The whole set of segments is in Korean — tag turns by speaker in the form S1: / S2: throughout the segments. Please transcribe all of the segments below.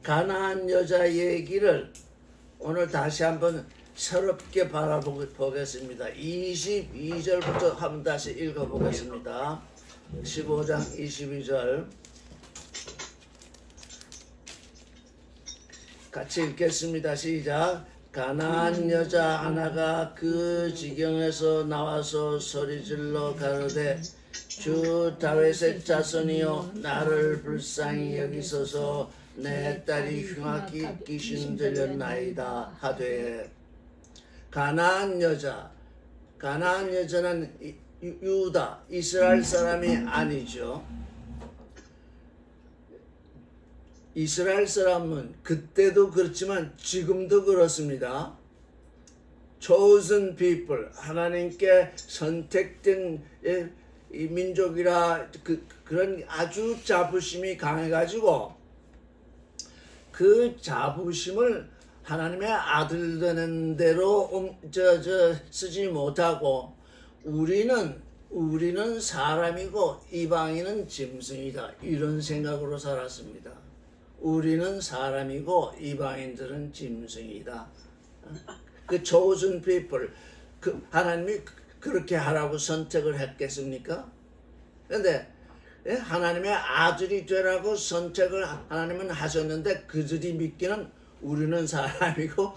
S1: 가나안 여자 얘기를 오늘 다시 한번 새롭게 바라보겠습니다. 22절부터 한번 다시 읽어보겠습니다. 15장 22절 같이 읽겠습니다. 시작. 가나안 여자 하나가 그 지경에서 나와서 소리질러 가로되 주 다윗의 자손이여 나를 불쌍히 여기소서 내 딸이 흉악히 귀신 들렸나이다 하되 가나안 여자는 유다 이스라엘 사람이 아니죠. 이스라엘 사람은 그때도 그렇지만 지금도 그렇습니다. chosen people, 하나님께 선택된 이 민족이라 그런 아주 자부심이 강해가지고 그 자부심을 하나님의 아들 되는 대로 쓰지 못하고 우리는 사람이고 이방인은 짐승이다 이런 생각으로 살았습니다. 우리는 사람이고 이방인들은 짐승이다. 그 chosen people, 하나님이 그렇게 하라고 선택을 했겠습니까? 그런데 하나님의 아들이 되라고 선택을 하나님은 하셨는데 그들이 믿기는 우리는 사람이고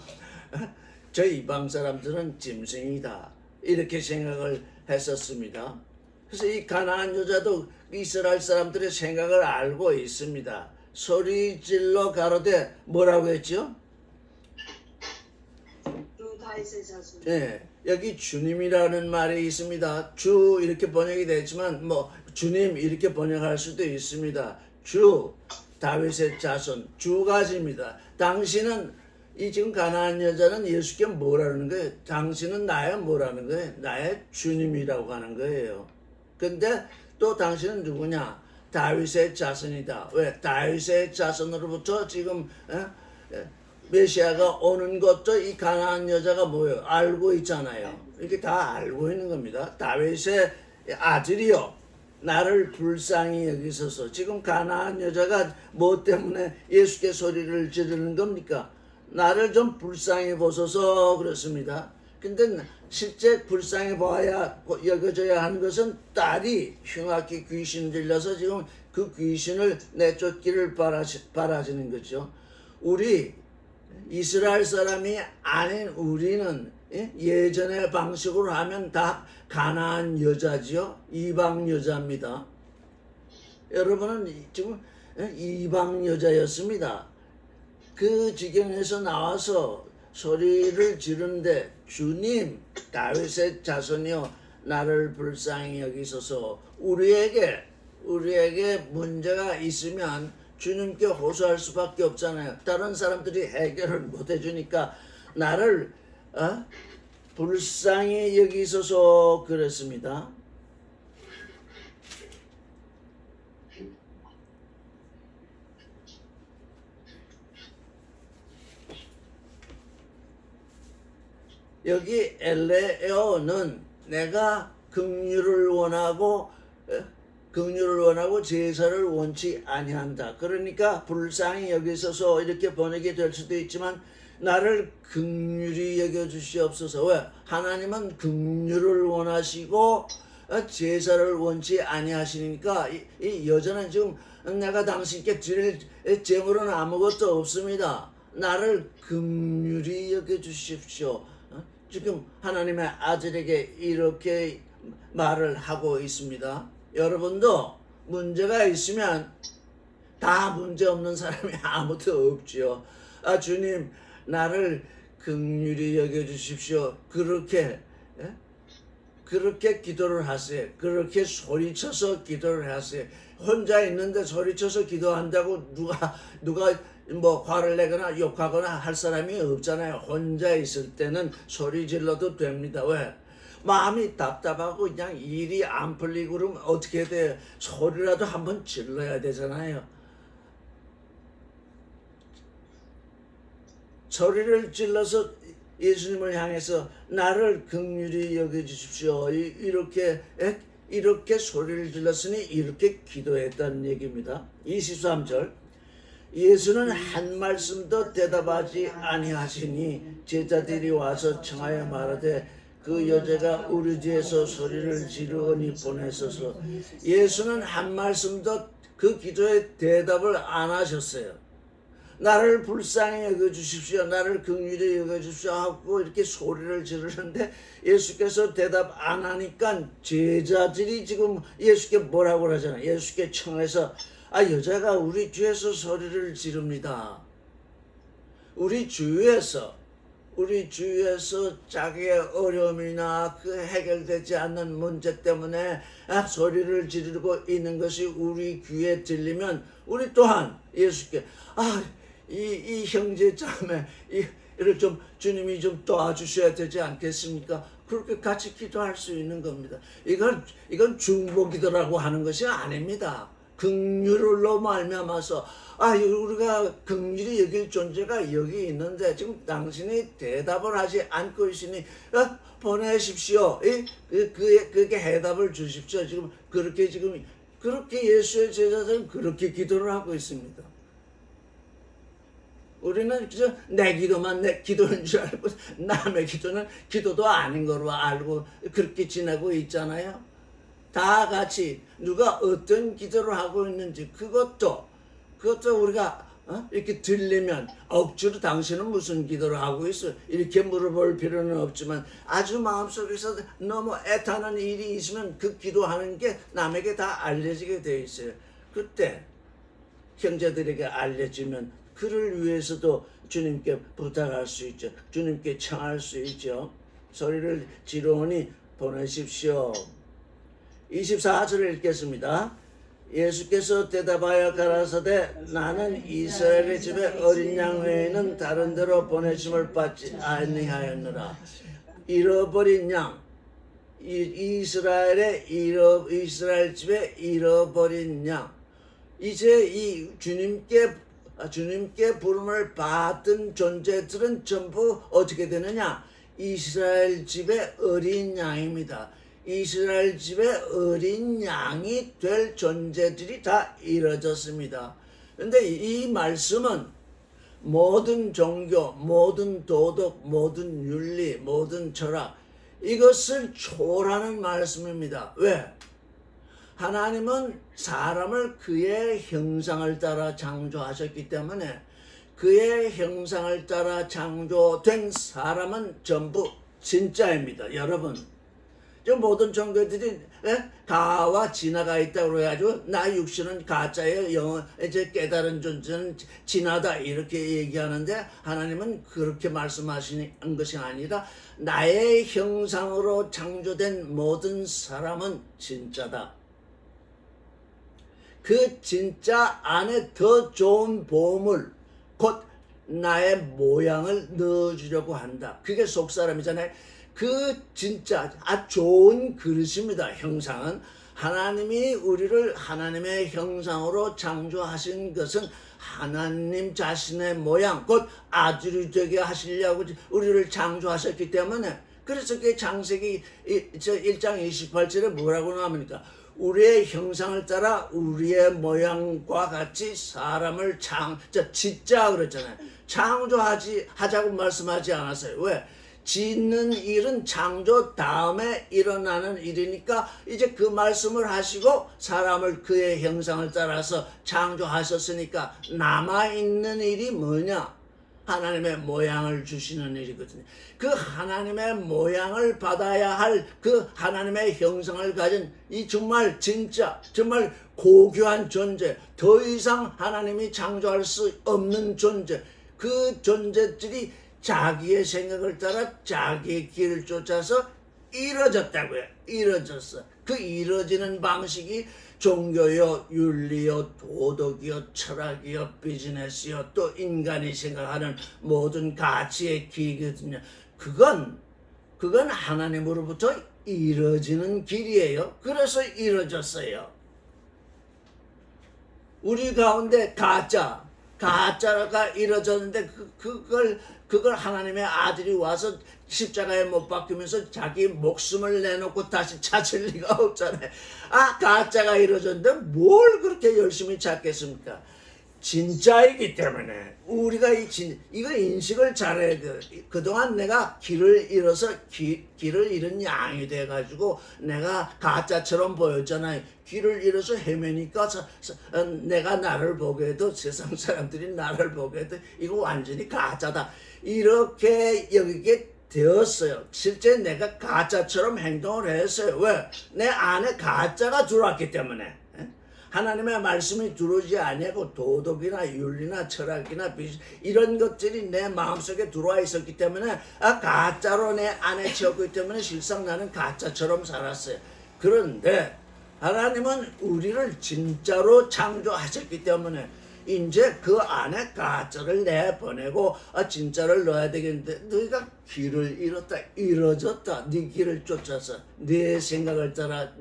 S1: 저 이방 사람들은 짐승이다 이렇게 생각을 했었습니다. 그래서 이 가나안 여자도 이스라엘 사람들의 생각을 알고 있습니다. 소리질러 가로되 뭐라고 했죠?
S2: 주 다윗의 자손.
S1: 네, 여기 주님이라는 말이 있습니다. 주 이렇게 번역이 되지만 뭐 주님 이렇게 번역할 수도 있습니다. 주 다윗의 자손 주 가지입니다. 당신은 이 지금 가나안 여자는 예수께 뭐라는 거예요? 당신은 나의 뭐라는 거예요? 나의 주님이라고 하는 거예요. 근데 또 당신은 누구냐? 다윗의 자손이다. 왜? 다윗의 자손으로부터 지금 메시아가 오는 것도 이 가나안 여자가 뭐예요? 알고 있잖아요. 이렇게 다 알고 있는 겁니다. 다윗의 아들이요 나를 불쌍히 여기소서. 지금 가나안 여자가 뭐 때문에 예수께 소리를 지르는 겁니까? 나를 좀 불쌍히 보소서 그렇습니다. 근데 실제 불쌍히 봐야 여겨져야 하는 것은 딸이 흉악히 귀신 들려서 지금 그 귀신을 내쫓기를 바라지는 거죠. 우리 이스라엘 사람이 아닌 우리는 예전의 방식으로 하면 다 가나안 여자지요. 이방 여자입니다. 여러분은 지금 이방 여자였습니다. 그 지경에서 나와서 소리를 지르는데 주님 다윗의 자손이여 나를 불쌍히 여기소서. 우리에게 문제가 있으면 주님께 호소할 수밖에 없잖아요. 다른 사람들이 해결을 못 해주니까 나를 불쌍히 여기소서 그랬습니다. 여기 엘레오는 내가 긍휼을 원하고 제사를 원치 아니한다. 그러니까 불쌍히 여기소서 이렇게 번역이 될 수도 있지만 나를 긍휼히 여겨주시옵소서. 왜? 하나님은 긍휼을 원하시고 제사를 원치 아니하시니까 이 여자는 지금 내가 당신께 드릴 제물은 아무것도 없습니다. 나를 긍휼히 여겨주십시오. 지금 하나님의 아들에게 이렇게 말을 하고 있습니다. 여러분도 문제가 있으면 다 문제 없는 사람이 아무도 없지요. 주님 나를 긍휼히 여겨주십시오. 그렇게 기도를 하세요. 그렇게 소리쳐서 기도를 하세요. 혼자 있는데 소리쳐서 기도한다고 누가 뭐 화를 내거나 욕하거나 할 사람이 없잖아요. 혼자 있을 때는 소리 질러도 됩니다. 왜? 마음이 답답하고 그냥 일이 안 풀리고 그러면 어떻게 돼요? 소리라도 한번 질러야 되잖아요. 소리를 질러서 예수님을 향해서 나를 긍휼히 여겨주십시오. 이렇게 소리를 질렀으니 이렇게 기도했다는 얘기입니다. 23절 예수는 한 말씀도 대답하지 아니하시니 제자들이 와서 청하여 말하되 그 여자가 우리 뒤에서 소리를 지르니 보내소서. 예수는 한 말씀도 그 기도에 대답을 안 하셨어요. 나를 불쌍히 여겨주십시오, 나를 긍휼히 여겨주십시오 하고 이렇게 소리를 지르는데 예수께서 대답 안 하니까 제자들이 지금 예수께 뭐라고 그러잖아요. 예수께 청해서 여자가 우리 뒤에서 소리를 지릅니다. 우리 주위에서 자기의 어려움이나 그 해결되지 않는 문제 때문에 소리를 지르고 있는 것이 우리 귀에 들리면 우리 또한 예수께 이 형제 자매 이를 좀 주님이 좀 도와주셔야 되지 않겠습니까? 그렇게 같이 기도할 수 있는 겁니다. 이건 중보기도라고 하는 것이 아닙니다. 긍휼로 말미암아서 우리가 긍휼히 여길 존재가 여기 있는데 지금 당신이 대답을 하지 않고 있으니 보내십시오. 그게 해답을 주십시오. 그렇게 예수의 제자들은 그렇게 기도를 하고 있습니다. 우리는 그저 내 기도만 내 기도인 줄 알고 남의 기도는 기도도 아닌 거로 알고 그렇게 지내고 있잖아요. 다 같이 누가 어떤 기도를 하고 있는지 그것도 우리가 이렇게 들리면 억지로 당신은 무슨 기도를 하고 있어? 이렇게 물어볼 필요는 없지만 아주 마음속에서 너무 애타는 일이 있으면 그 기도하는 게 남에게 다 알려지게 돼 있어요. 그때 형제들에게 알려지면 그를 위해서도 주님께 부탁할 수 있죠. 주님께 청할 수 있죠. 소리를 지르오니 보내십시오. 24절을 읽겠습니다. 예수께서 대답하여 가라사대 나는 이스라엘의 집에 어린 양 외에는 다른 데로 보내심을 받지 아니하였느라. 잃어버린 양, 이스라엘 집에 잃어버린 양. 이제 이 주님께 부름을 받은 존재들은 전부 어떻게 되느냐? 이스라엘 집의 어린 양입니다. 이스라엘 집의 어린 양이 될 존재들이 다 이루어졌습니다. 그런데 이 말씀은 모든 종교, 모든 도덕, 모든 윤리, 모든 철학 이것을 초월하는 말씀입니다. 왜? 하나님은 사람을 그의 형상을 따라 창조하셨기 때문에 그의 형상을 따라 창조된 사람은 전부 진짜입니다. 여러분, 모든 종교들이 가와 진화가 있다고 해가지고 나 육신은 가짜예요, 이제 깨달은 존재는 진화다 이렇게 얘기하는데 하나님은 그렇게 말씀하시는 것이 아니라 나의 형상으로 창조된 모든 사람은 진짜다. 그 진짜 안에 더 좋은 보물, 곧 나의 모양을 넣어주려고 한다. 그게 속사람이잖아요. 그 진짜 아주 좋은 그릇입니다. 형상은 하나님이 우리를 하나님의 형상으로 창조하신 것은 하나님 자신의 모양, 곧 아들이 되게 하시려고 우리를 창조하셨기 때문에 그래서 그 창세기 1장 28절에 뭐라고 나옵니까? 우리의 형상을 따라 우리의 모양과 같이 사람을 짓자 그랬잖아요. 하자고 말씀하지 않았어요. 왜? 짓는 일은 창조 다음에 일어나는 일이니까 이제 그 말씀을 하시고 사람을 그의 형상을 따라서 창조하셨으니까 남아있는 일이 뭐냐? 하나님의 모양을 주시는 일이거든요. 그 하나님의 모양을 받아야 할 그 하나님의 형상을 가진 이 정말 진짜 정말 고귀한 존재, 더 이상 하나님이 창조할 수 없는 존재, 그 존재들이 자기의 생각을 따라 자기의 길을 쫓아서 이루어졌다고요. 이루어졌어. 그 이루어지는 방식이 종교요, 윤리요, 도덕이요, 철학이요, 비즈니스요, 또 인간이 생각하는 모든 가치의 길이거든요. 그건 하나님으로부터 이루어지는 길이에요. 그래서 이루어졌어요. 우리 가운데 가짜가 이루어졌는데 그걸 하나님의 아들이 와서 십자가에 못 박히면서 자기 목숨을 내놓고 다시 찾을 리가 없잖아요. 가짜가 이루어졌는데 뭘 그렇게 열심히 찾겠습니까? 진짜이기 때문에 우리가 이거 인식을 잘해야 돼. 그동안 내가 길을 잃어서 길을 잃은 양이 돼가지고 내가 가짜처럼 보였잖아요. 길을 잃어서 헤매니까 내가 나를 보게도 세상 사람들이 나를 보게도 이거 완전히 가짜다. 이렇게 여기게 되었어요. 실제 내가 가짜처럼 행동을 했어요. 왜? 내 안에 가짜가 들어왔기 때문에. 하나님의 말씀이 들어오지 아니하고 도덕이나 윤리나 철학이나 이런 것들이 내 마음속에 들어와 있었기 때문에 가짜로 내 안에 채웠기 때문에 실상 나는 가짜처럼 살았어요. 그런데 하나님은 우리를 진짜로 창조하셨기 때문에 이제 그 안에 가짜를 내보내고 진짜를 넣어야 되겠는데 너희가 길을 잃었다, 잃어졌다. 네 길을 쫓아서 내 생각을 따라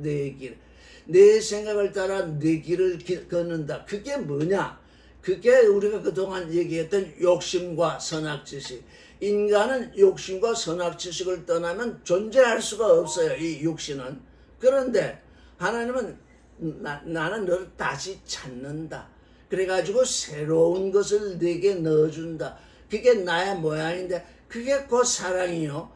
S1: 내 생각을 따라 내 길을 걷는다. 그게 뭐냐? 그게 우리가 그동안 얘기했던 욕심과 선악지식. 인간은 욕심과 선악지식을 떠나면 존재할 수가 없어요. 이 육신은. 그런데 하나님은 나는 너를 다시 찾는다. 그래가지고 새로운 것을 내게 넣어준다. 그게 나의 모양인데 그게 곧 사랑이요.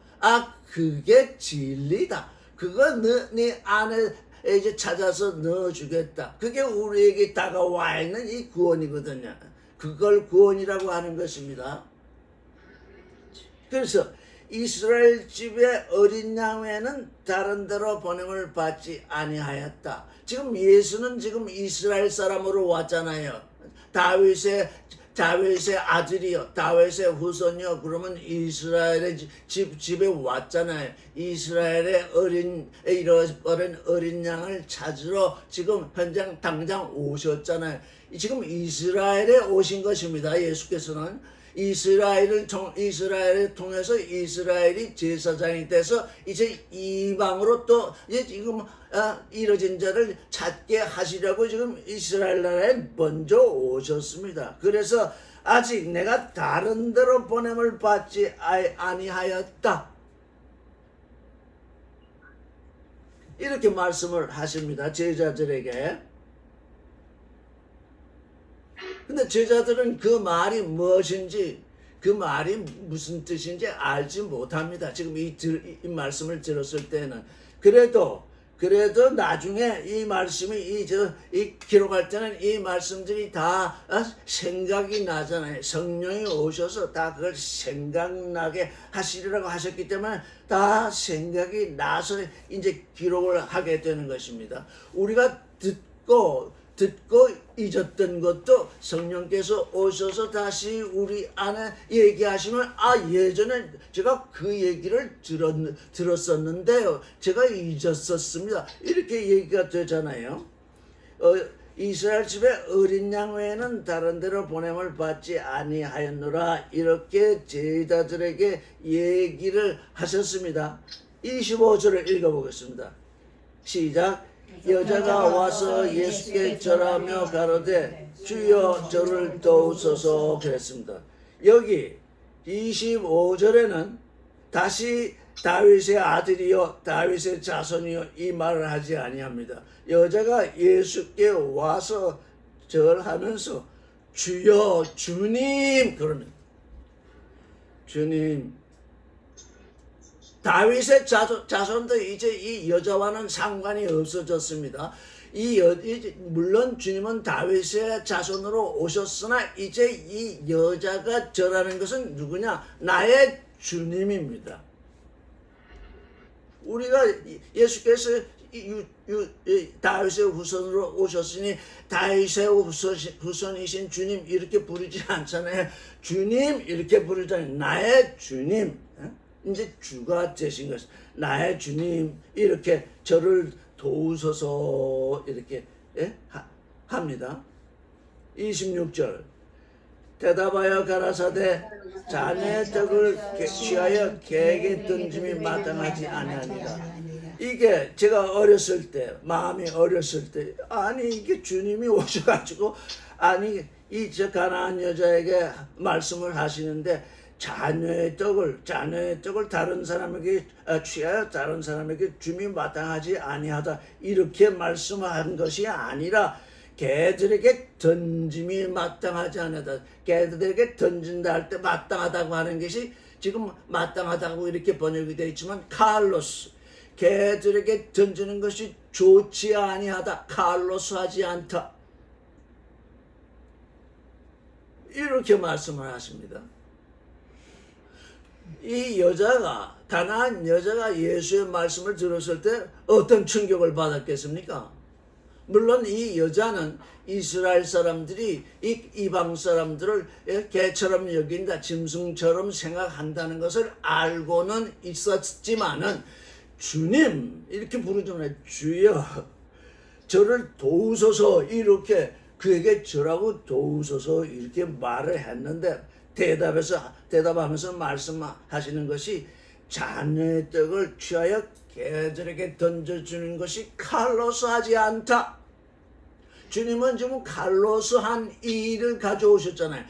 S1: 그게 진리다. 그거 네 안에 이제 찾아서 넣어주겠다. 그게 우리에게 다가와 있는 이 구원이거든요. 그걸 구원이라고 하는 것입니다. 그래서 이스라엘 집의 어린 양 외에는 다른 데로 보냄을 받지 아니하였다. 지금 예수는 지금 이스라엘 사람으로 왔잖아요. 다윗의 아들이요, 다윗의 후손이요. 그러면 이스라엘의 집에 왔잖아요. 이스라엘의 잃어버린 어린 양을 찾으러 지금 현장 당장 오셨잖아요. 지금 이스라엘에 오신 것입니다. 예수께서는 이스라엘을 통해서 이스라엘이 제사장이 돼서 이제 이방으로 또 이제 지금 이뤄진 자를 찾게 하시려고 지금 이스라엘 나라에 먼저 오셨습니다. 그래서 아직 내가 다른 데로 보냄을 받지 아니하였다. 이렇게 말씀을 하십니다. 제자들에게. 근데 제자들은 그 말이 무엇인지, 그 말이 무슨 뜻인지 알지 못합니다. 지금 이 말씀을 들었을 때는. 그래도 나중에 이 말씀이 이 기록할 때는 이 말씀들이 다 생각이 나잖아요. 성령이 오셔서 다 그걸 생각나게 하시리라고 하셨기 때문에 다 생각이 나서 이제 기록을 하게 되는 것입니다. 우리가 듣고 잊었던 것도 성령께서 오셔서 다시 우리 안에 얘기하시면 예전에 제가 그 얘기를 들었었는데요. 제가 잊었었습니다. 이렇게 얘기가 되잖아요. 이스라엘 집의 어린 양 외에는 다른 데로 보냄을 받지 아니하였노라. 이렇게 제자들에게 얘기를 하셨습니다. 25절을 읽어보겠습니다. 시작. 여자가 와서 예수께 절하며 가로되 주여 저를 도우소서 그랬습니다. 여기 25절에는 다시 다윗의 아들이요 다윗의 자손이요 이 말을 하지 아니합니다. 여자가 예수께 와서 절하면서 주여 주님 그러는 주님. 다윗의 자손도 이제 이 여자와는 상관이 없어졌습니다. 물론 주님은 다윗의 자손으로 오셨으나 이제 이 여자가 절하는 것은 누구냐? 나의 주님입니다. 우리가 예수께서 다윗의 후손으로 오셨으니 다윗의 후손이신 주님 이렇게 부르지 않잖아요. 주님 이렇게 부르잖아요. 나의 주님. 이제 주가 되신 것은 나의 주님 이렇게 저를 도우소서 이렇게 합니다. 26절 대답하여 가라사대 자네의 떡을 취하여 개에게 던짐이 마땅하지 아니하니라. 이게 제가 어렸을 때 마음이 어렸을 때 이게 주님이 오셔가지고 이 가나안 여자에게 말씀을 하시는데 자녀의 떡을 다른 사람에게 취하여 다른 사람에게 줌이 마땅하지 아니하다 이렇게 말씀한 것이 아니라 개들에게 던짐이 마땅하지 않다. 개들에게 던진다 할 때 마땅하다고 하는 것이 지금 마땅하다고 이렇게 번역이 되어 있지만 칼로스, 개들에게 던지는 것이 좋지 아니하다. 칼로스하지 않다. 이렇게 말씀을 하십니다. 이 여자가, 가나안 여자가 예수의 말씀을 들었을 때 어떤 충격을 받았겠습니까? 물론 이 여자는 이스라엘 사람들이 이 이방 사람들을 개처럼 여긴다, 짐승처럼 생각한다는 것을 알고는 있었지만은 주님 이렇게 부르잖아요. 주여 저를 도우소서, 이렇게 그에게 저라고 도우소서 이렇게 말을 했는데 대답하면서 말씀하시는 것이 자녀의 떡을 취하여 개들에게 던져주는 것이 칼로스하지 않다. 주님은 지금 칼로스한 일을 가져오셨잖아요.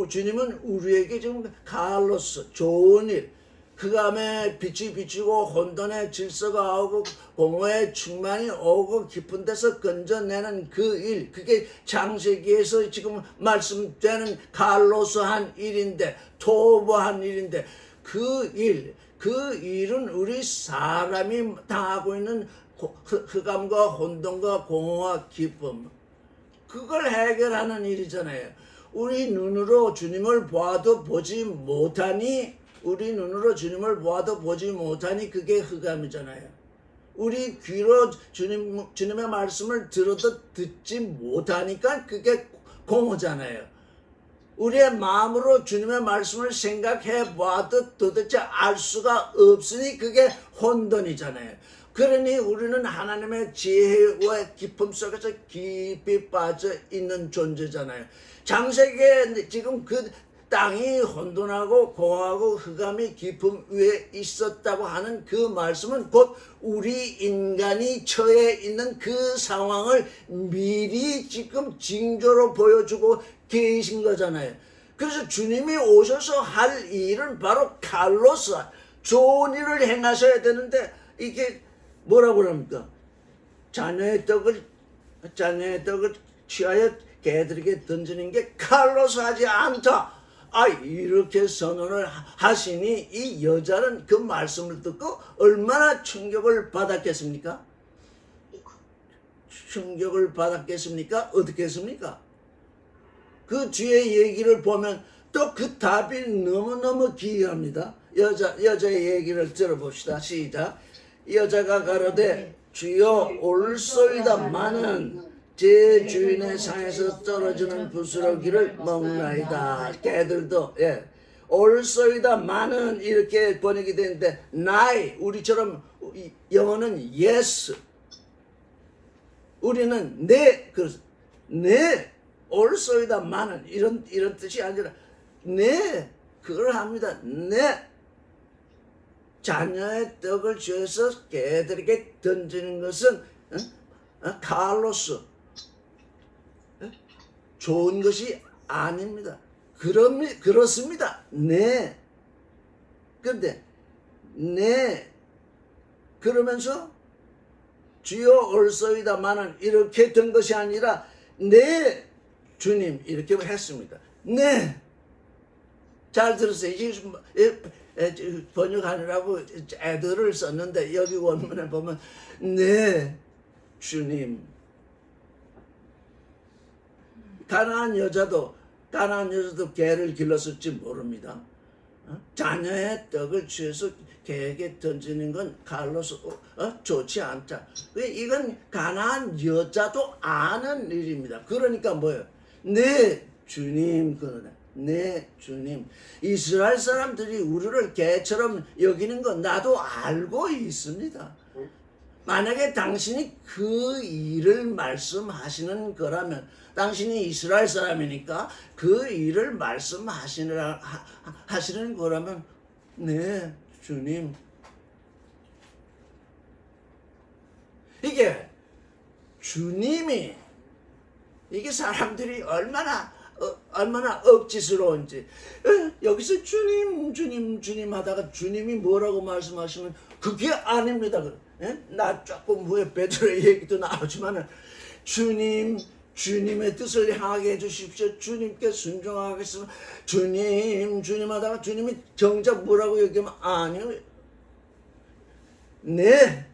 S1: 주님은 우리에게 지금 칼로스, 좋은 일, 흑암에 빛이 비치고 혼돈의 질서가 오고 공허의 충만이 오고 깊은 데서 건져내는 그 일, 그게 창세기에서 지금 말씀되는 칼로스한 일인데, 토부한 일인데, 그 일은 우리 사람이 당하고 있는 흑암과 혼돈과 공허와 기쁨, 그걸 해결하는 일이잖아요. 우리 눈으로 주님을 보아도 보지 못하니, 그게 흑암이잖아요. 우리 귀로 주님의 말씀을 들어도 듣지 못하니까 그게 공허잖아요. 우리의 마음으로 주님의 말씀을 생각해 보아도 도대체 알 수가 없으니 그게 혼돈이잖아요. 그러니 우리는 하나님의 지혜와 기쁨 속에서 깊이 빠져 있는 존재잖아요. 창세기에 지금 그 땅이 혼돈하고 공허하고 흑암이 깊음 위에 있었다고 하는 그 말씀은 곧 우리 인간이 처해 있는 그 상황을 미리 지금 징조로 보여주고 계신 거잖아요. 그래서 주님이 오셔서 할 일은 바로 칼로스, 좋은 일을 행하셔야 되는데, 이게 뭐라고 그럽니까? 자녀의 떡을 취하여 개들에게 던지는 게 칼로스하지 않다. 이렇게 선언을 하시니 이 여자는 그 말씀을 듣고 얼마나 충격을 받았겠습니까? 어떻게 했습니까? 그 뒤에 얘기를 보면 또 그 답이 너무너무 기이합니다. 여자의 얘기를 들어봅시다. 시작. 여자가 가로되 주여 올소이다마는 제 주인의 상에서 떨어지는 부스러기를 먹나이다. 개들도 올소이다마는 이렇게 번역이 되는데, 나이, 우리처럼 영어는 yes, 우리는 네, 올소이다마는 이런 뜻이 아니라 네, 그걸 합니다. 네, 자녀의 떡을 쥐어서 개들에게 던지는 것은 칼로스, 좋은 것이 아닙니다. 그렇습니다. 네. 그런데 네, 그러면서 주여 올소이다마는 이렇게 된 것이 아니라 네 주님 이렇게 했습니다. 네. 잘 들으세요. 번역하느라고 애들을 썼는데 여기 원문에 보면 네 주님. 가나안 여자도 개를 길렀을지 모릅니다. 자녀의 떡을 취해서 개에게 던지는 건 칼로스 좋지 않다. 이건 가나안 여자도 아는 일입니다. 그러니까 뭐예요? 네 주님, 네 주님. 이스라엘 사람들이 우리를 개처럼 여기는 건 나도 알고 있습니다. 만약에 당신이 그 일을 말씀하시는 거라면, 당신이 이스라엘 사람이니까 그 일을 말씀하시는 거라면 네 주님. 이게 주님이, 이게 사람들이 얼마나 억지스러운지, 여기서 주님 하다가 주님이 뭐라고 말씀하시면 그게 아닙니다. 나 조금 후에 베드로의 얘기도 나오지만은 주님 주님의 뜻을 향하게 해주십시오. 주님께 순종하겠습니다. 주님 하다가 주님이 정작 뭐라고 얘기하면 아니요. 네,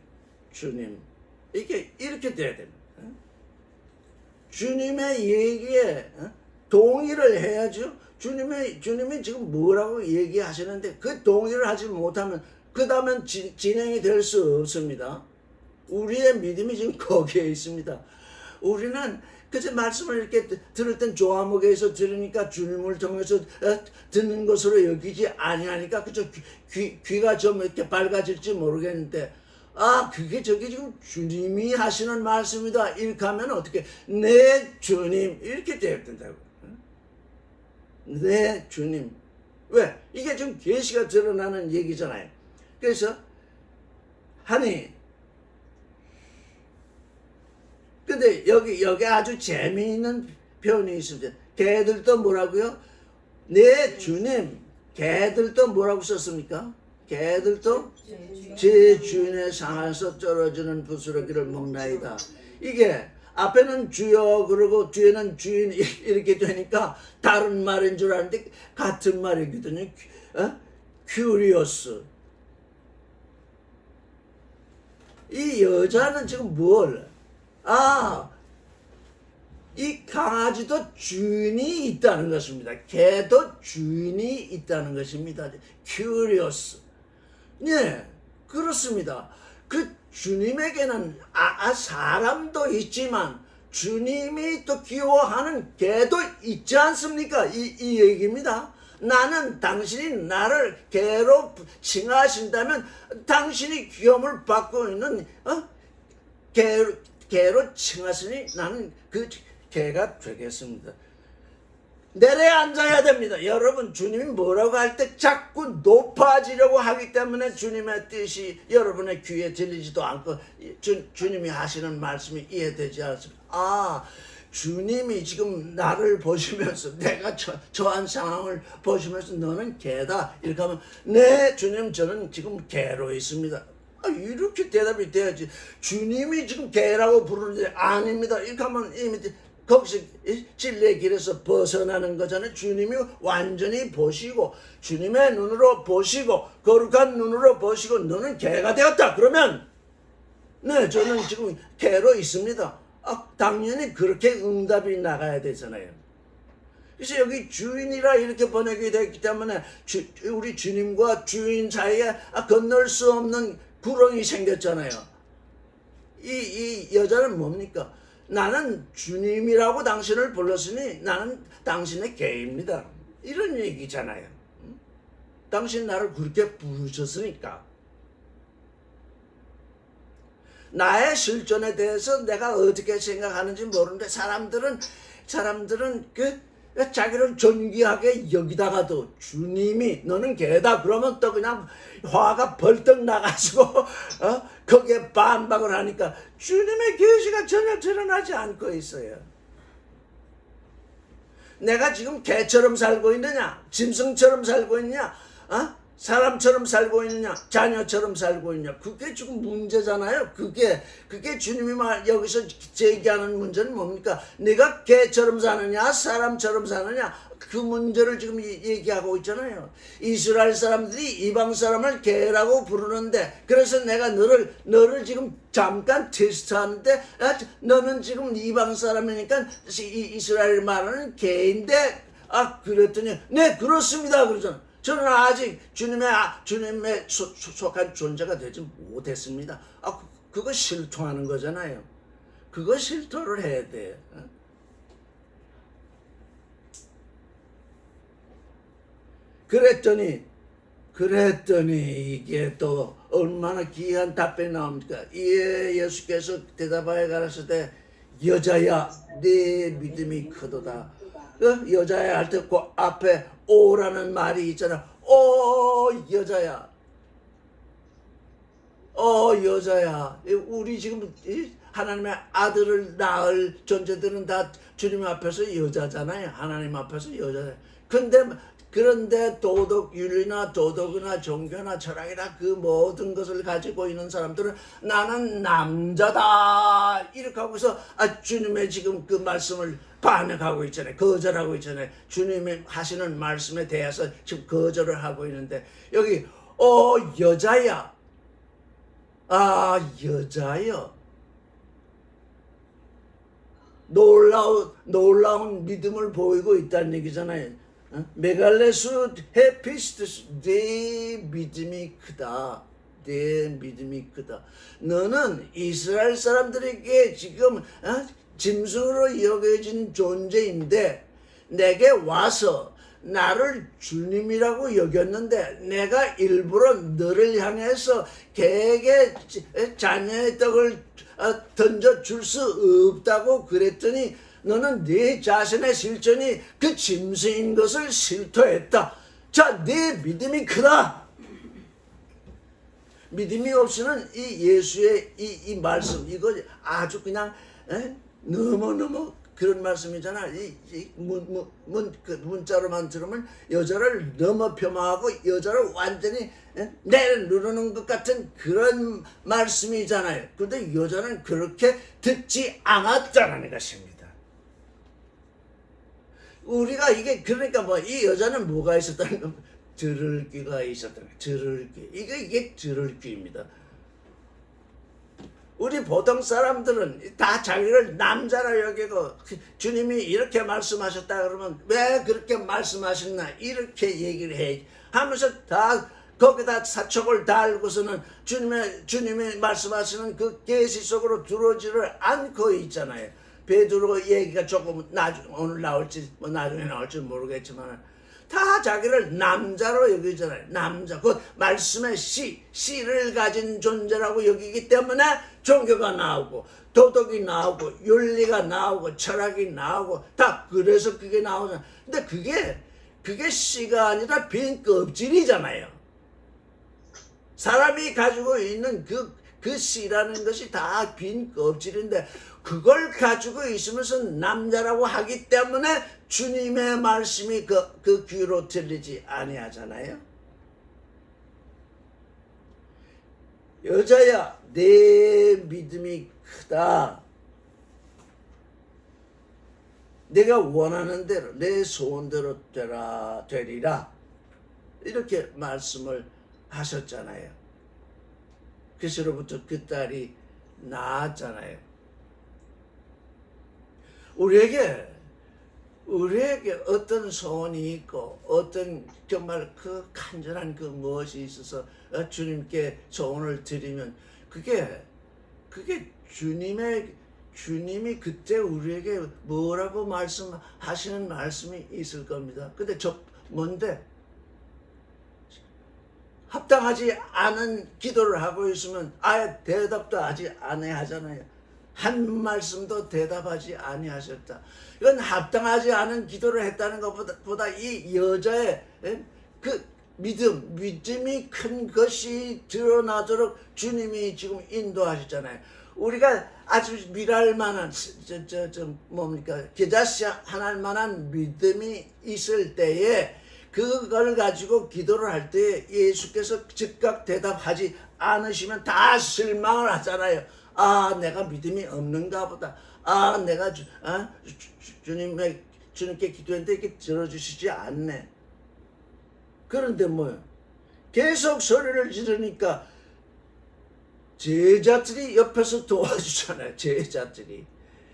S1: 주님. 이렇게 돼야 됩니다. 주님의 얘기에 동의를 해야죠. 주님이 지금 뭐라고 얘기하시는데 그 동의를 하지 못하면 그 다음엔 진행이 될 수 없습니다. 우리의 믿음이 지금 거기에 있습니다. 우리는 그저 말씀을 이렇게 들을 땐 조화목에서 들으니까 주님을 통해서 듣는 것으로 여기지 아니하니까 그저 귀가 좀 이렇게 밝아질지 모르겠는데 그게 저기 지금 주님이 하시는 말씀이다 이렇게 하면 어떻게 네 주님 이렇게 돼야 된다고. 네 주님. 왜? 이게 지금 계시가 드러나는 얘기잖아요. 그래서 근데 여기 아주 재미있는 표현이 있습니다. 걔들도 뭐라고요? 네 주님. 걔들도 뭐라고 썼습니까? 걔들도 제 주인의 상에서 떨어지는 부스러기를 먹나이다. 이게 앞에는 주여 그러고 뒤에는 주인 이렇게 되니까 다른 말인 줄 알았는데 같은 말이거든요. 큐리오스. 이 여자는 지금 이 강아지도 주인이 있다는 것입니다. 개도 주인이 있다는 것입니다. 큐리오스. 네, 그렇습니다. 그 주님에게는 사람도 있지만 주님이 또 귀여워하는 개도 있지 않습니까? 이 얘기입니다. 나는 당신이 나를 개로 칭하신다면 당신이 귀여움을 받고 있는 개로 칭하시니 나는 그 개가 되겠습니다. 내려앉아야 됩니다. 여러분 주님이 뭐라고 할 때 자꾸 높아지려고 하기 때문에 주님의 뜻이 여러분의 귀에 들리지도 않고 주님이 하시는 말씀이 이해되지 않습니다. 주님이 지금 나를 보시면서 내가 저한 상황을 보시면서 너는 개다 이렇게 하면 네 주님 저는 지금 개로 있습니다. 이렇게 대답이 돼야지. 주님이 지금 개라고 부르는데 아닙니다. 이렇게 하면 이미 거기서 진리의 길에서 벗어나는 거잖아요. 주님이 완전히 보시고 주님의 눈으로 보시고 거룩한 눈으로 보시고 너는 개가 되었다. 그러면 네 저는 지금 개로 있습니다. 당연히 그렇게 응답이 나가야 되잖아요. 그래서 여기 주인이라 이렇게 번역이 됐기 때문에 우리 주님과 주인 사이에 건널 수 없는 구렁이 생겼잖아요. 이 여자는 뭡니까? 나는 주님이라고 당신을 불렀으니 나는 당신의 개입니다. 이런 얘기잖아요. 당신 나를 그렇게 부르셨으니까. 나의 실존에 대해서 내가 어떻게 생각하는지 모르는데 사람들은 자기를 존귀하게 여기다가도 주님이 너는 개다 그러면 또 그냥 화가 벌떡 나가지고 거기에 반박을 하니까 주님의 계시가 전혀 드러나지 않고 있어요. 내가 지금 개처럼 살고 있느냐, 짐승처럼 살고 있느냐, 사람처럼 살고 있느냐, 자녀처럼 살고 있느냐, 그게 지금 문제잖아요. 그게 주님이 여기서 제기하는 문제는 뭡니까? 내가 개처럼 사느냐, 사람처럼 사느냐, 그 문제를 지금 얘기하고 있잖아요. 이스라엘 사람들이 이방 사람을 개라고 부르는데, 그래서 내가 너를 지금 잠깐 테스트하는데, 너는 지금 이방 사람이니까 이스라엘 말하는 개인데, 그랬더니, 네, 그렇습니다. 그러잖아. 저는 아직 주님의 속한 존재가 되지 못했습니다. 그거 실토하는 거잖아요. 그거 실토를 해야 돼요. 그랬더니 이게 또 얼마나 귀한 답변이 나옵니까? 이에 예수께서 대답하여 가라사대 여자야 네 믿음이 크도다. 여자야 할 때 그 앞에 오라는 말이 있잖아. 여자야. 여자야. 우리 지금 하나님의 아들을 낳을 존재들은 다 주님 앞에서 여자잖아요. 하나님 앞에서 여자잖아요. 그런데 도덕, 윤리나 도덕이나 종교나 철학이나 그 모든 것을 가지고 있는 사람들은 나는 남자다 이렇게 하고서 주님의 지금 그 말씀을 반역하고 있잖아요. 거절하고 있잖아요. 주님이 하시는 말씀에 대해서 지금 거절을 하고 있는데 여기 여자야. 여자여. 놀라운 믿음을 보이고 있다는 얘기잖아요. 메갈레스 헤피스트스, 내 믿음이 크다. 내 믿음이 크다. 너는 이스라엘 사람들에게 지금 짐승으로 여겨진 존재인데 내게 와서 나를 주님이라고 여겼는데 내가 일부러 너를 향해서 개에게 자녀의 떡을 던져줄 수 없다고 그랬더니 너는 네 자신의 실존이 그 짐승인 것을 실토했다. 자, 네 믿음이 크다. 믿음이 없이는 이 예수의 이 말씀 이거 아주 그냥 너무너무 그런 말씀이잖아. 그 문자로만 들으면 여자를 너무 폄하하고 여자를 완전히 내누르는 것 같은 그런 말씀이잖아요. 그런데 여자는 그렇게 듣지 않았다는 것입니다. 우리가 이게 그러니까 이 여자는 뭐가 있었다는 거 들을 귀가 있었다는 거. 들을 귀. 이게 들을 귀입니다. 우리 보통 사람들은 다 자기를 남자라 여기고 주님이 이렇게 말씀하셨다 그러면 왜 그렇게 말씀하셨나 이렇게 얘기를 해 하면서 다 거기다 사촉을 달고서는 주님이 말씀하시는 그 계시 속으로 들어오지를 않고 있잖아요. 베드로 얘기가 조금 오늘 나올지 나중에 나올지 모르겠지만 다 자기를 남자로 여기잖아요. 남자, 곧 말씀의 씨를 가진 존재라고 여기기 때문에 종교가 나오고 도덕이 나오고 윤리가 나오고 철학이 나오고 다 그래서 그게 나오잖아요. 근데 그게 씨가 아니라 빈 껍질이잖아요. 사람이 가지고 있는 그 씨라는 것이 다 빈 껍질인데 그걸 가지고 있으면서 남자라고 하기 때문에 주님의 말씀이 그 귀로 들리지 아니하잖아요. 여자야, 내 믿음이 크다. 내가 원하는 대로 내 소원대로 되리라. 이렇게 말씀을 하셨잖아요. 그래서로부터 그 딸이 낳았잖아요. 우리에게 어떤 소원이 있고 어떤 정말 그 간절한 그 무엇이 있어서 주님께 소원을 드리면 그게 주님이 그때 우리에게 뭐라고 말씀하시는 말씀이 있을 겁니다. 근데 뭔데? 합당하지 않은 기도를 하고 있으면 아예 대답도 아직 안 하잖아요. 한 말씀도 대답하지 아니하셨다. 이건 합당하지 않은 기도를 했다는 것보다 이 여자의 그 믿음이 큰 것이 드러나도록 주님이 지금 인도하셨잖아요. 우리가 아주 미랄 만한 겨자씨 하나 만한 믿음이 있을 때에 그걸 가지고 기도를 할 때 예수께서 즉각 대답하지 않으시면 다 실망을 하잖아요. 내가 믿음이 없는가 보다. 내가 주님께 기도했는데 이렇게 들어주시지 않네. 그런데 뭐요? 계속 소리를 지르니까 제자들이 옆에서 도와주잖아요. 제자들이